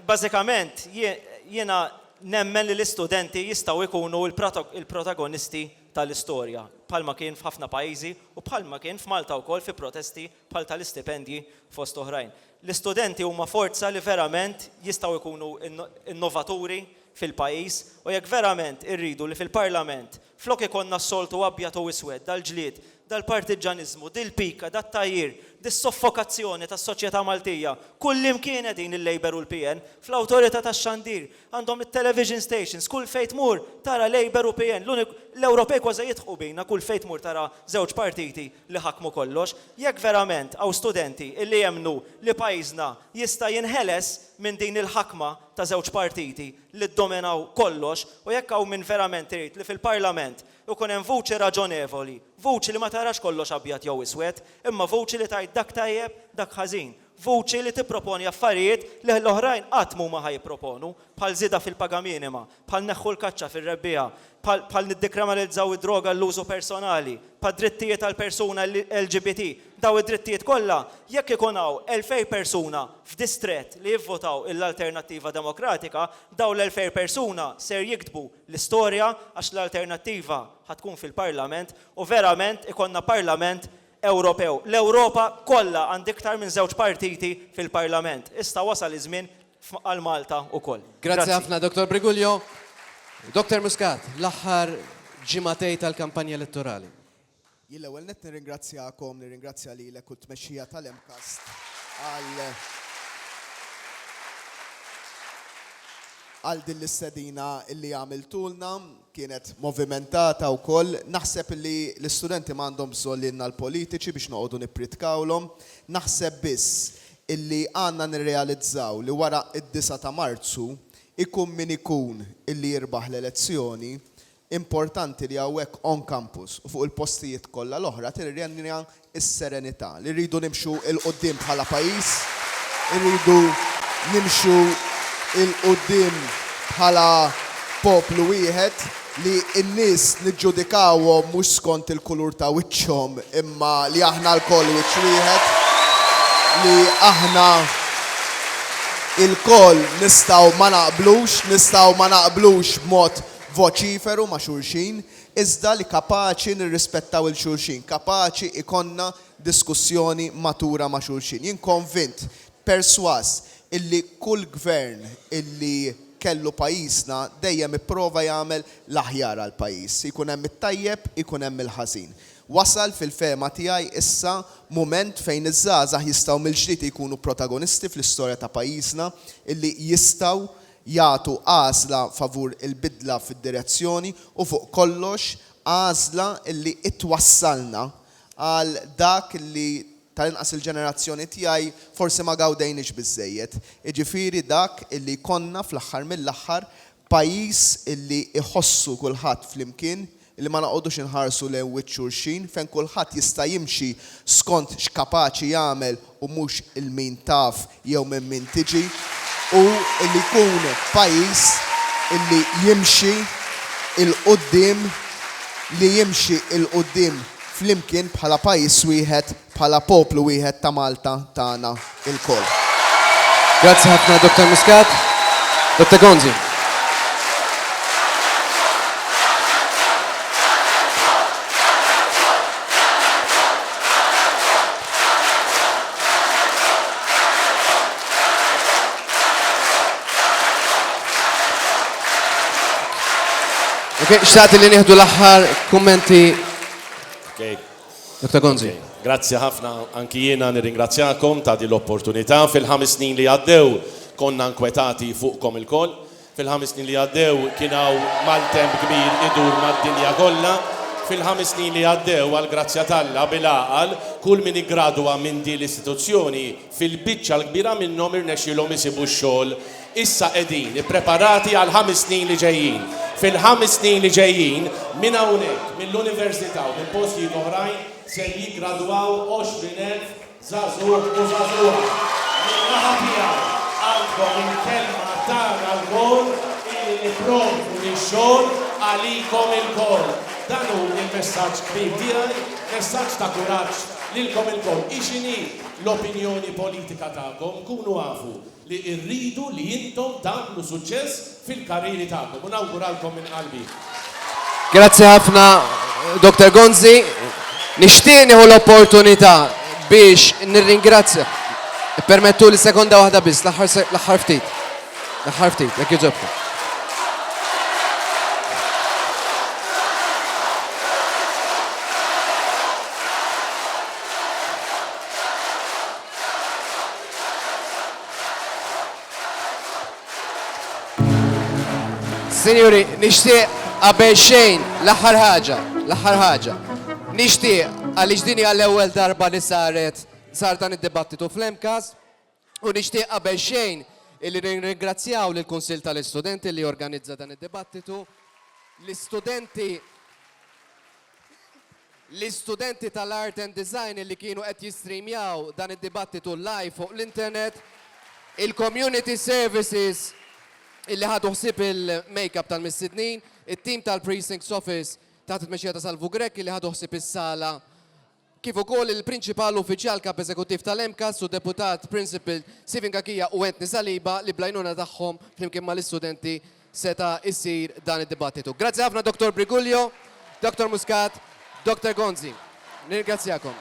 Bażikament jiena nemmen li l-istudenti jistgħu jkunu il-protagonisti tal-istorja, bħalma kien f'ħafna pajjiżi u bħalma kien f'Malta wkoll fi protesti bħal tal-istipendji fost oħrajn. L-istudenti huma forza li verament jistgħu jkunu innovaturi fil-pajjiż u jekk verament irridu li fil-Parlament flok ikonna s-soltu abjad u iswed dal-ġlied, dal-partiġanizmu, dil-pika, dat-tajjir, dis-soffokazzjoni tas-soċjetà Maltija, kullimkien qegħdin il-Labor u l-PN, fl-awtorità tax-xandir, għandhom it-television stations, kull fejn tmur tara Labor u PN, l-Ewropej kważi jidħqu bejna kull fejn tmur tara żewġ partiti li ħakmu kollox. Jekk verament hawn studenti illi jemnu li pajjiżna jista' jinħeles minn din il-ħakma ta' żewġ partiti li ddominaw kollox u jekk hawn min verament irid li fil-Parlament ikun hemm vuċi raġonevoli, vuċi li ma tarax kollox abjad jew iswed, imma vuċi li tgħid dak tajjeb, dak ħażin. Vuċi li tipproponi affarijiet li l-oħrajn qatt huma ħajproponu, bħal żieda fil-paga minima, bħal neħħu l-kaċċa fir-rebbieħa, bħal niddekriminalizzaw id-droga l-użu personali, bħal drittijiet tal-persuna LGBT, daw id-drittijiet kollha, jekk ikun hawn 2000 persuna f'distrett li jivvotaw l-Alternattiva Demokratika, daw l-2000 persuna ser jiktbu l-istorja għax l-Alternattiva ħatkun fil-Parlament u verament ikonna Parlament Ewropew. L-Ewropa kollha għand iktar minn żewġ partiti fil-Parlament. Issa wasal iż-żmien għal Malta wkoll. Grazzi ħafna, Dr. Briguglio. Dr. Muscat, l-aħħar ġimatej tal-kampanja elettorali. Jien l-ewwel nett nirringrazzja lilek u t-tmexxija tal-MCAST għal din l-istedina illi għamiltulna, kienet movimentata wkoll. Naħseb li l-istudenti m'għandhom bżonn lilna l-politiċi biex noqogħdu nipprittkawlhom. Naħseb biss illi għandna nirrealizzaw li wara id-9 ta' Marzu ikun min ikun illi jirbaħ l-elezzjoni, importanti li hawnhekk on campus u fuq il-postijiet kollha l-oħra tirrenja s-serenità li rridu nimxu il-qudiem bħala pajjiż, irridu nimxu il-qudiem bħala poplu wieħed li n-nies niġġudikawhom mhux skont il-kulur ta' wiċċhom imma li aħna l-koll wiċċ wieħed li aħna il-koll nistgħu ma naqblux b'mod voċiferu ma' xulxin, iżda li kapaċi nirrispettaw il-xulxin, kapaċi ikonna diskussjoni matura ma' xulxin. Jien konvint, perswas, illi kull gvern illi kellu pajjiżna dejjem ipprova jagħmel l-aħjar għal pajjiż. Ikun hemm it-tajjeb, ikun hemm il-ħażin. Wasal fil-fema tiegħi issa mument fejn iż-żgħażagħ jistgħu mill-ġdid ikunu protagonisti fl-istorja ta' pajjiżna illi jistgħu jagħtu għażla favur il-bidla fid-direzzjoni u fuq kollox għażla illi itwassalna għal dak illi tal-inqas il-ġenerazzjoni tiegħi forsi ma gawdejniex biżżejjed. Jiġifieri dak illi konna fl-aħħar mill-aħħar pajjiż illi iħossu kulħadd flimkien, illi ma naqgħodux inħarsu lejn wiċċ xulxin, fejn kulħadd jista' jimxi skont x'kapaċi jagħmel u mhux il-min taf jew minn min tiġi, u illi jkun pajjiż illi jimxi il-qudiem li jimxi il-qudiem flimkien bħala pajjiż wieħed, bħala poplu wieħed ta' Malta tagħna il-koll. Grazzi ħafna Dr. Muscat. Dr. Gonzi. Xtaqt li nieħdu l-aħħar kummenti. Dr. Gonzi. Grazzi ħafna anki jiena nirringrazzjakom ta' din l-opportunità. Fil-5 snin li għaddew konna nkwetati fuqkom il-koll. Fil-5 snin li għaddew kienaw maltemp kbir idur mad-dinja kollha. Fil-5 snin li għaddew għal-grazzja talla bil-għaqal kull min iggradwa minn din l-istituzzjoni fil-biċċa l-kbira minnhom irnexxilhom isibu x-xogħol. Issa qegħdin ippreparati għal 5 snin li ġejjin. Fil-5 snin li ġejjin minn hawnhekk mill-università u minn postijiet oħrajn se jiggradwaw 20,000 żagħżugħ u żagħżugħa. Min-naħa tiegħi għandkom il-kelma tagħna wkoll illi nipprovdu x-xogħol għalikom ilkoll. Dan hu l-messaġġ kbir tiegħi, messaġġ ta' kuraġġ lilkom ilkoll. Ix'inhi l-opinjoni politika tagħkom, kunu għafu li rridu li intom tagħmlu suċċess fil-karriri tagħkom. U nawguralkom minn qalbi. Grazzi ħafna Dr. Gonzi. Nixtieq nieħu l-opportunità biex nirringrazzja. Permettu li sekonda waħda biss, l-aħħar ftit. L-aħħar ftit, jekk jogħġobkom. Signori, nixtieq qabel xejn l-aħħar ħaġa. Nixtieq għaliex din hija l-ewwel darba li sar dan id-dibattitu fl-MCAS u nixtieq qabel xejn illi nirringrazzjaw lill-Kunsill tal-Istudenti li organizza dan id-dibattitu, l-istudenti tal-Art and Design li kienu qed jistreamjaw dan id-dibattitu live fuq l-internet, il-Community Services illi ħadu ħsieb il-make-up tal-mistednin, it-tim tal-Precincts Office taħt it-mexxija ta' Salvu Grek illi ħadu ħsieb is-sala, kif ukoll il-prinċipal uffiċjal kap eżekuttiv tal-MCAS u deputat Principal Sivin Kakija u Entni Saliba li blajnuna tagħhom flimkien mal-istudenti seta' issir dan id-dibattitu. Grazzi ħafna Dr. Briguglio, Dr. Muscat, Dr. Gonzi. Nirringrazzjakom.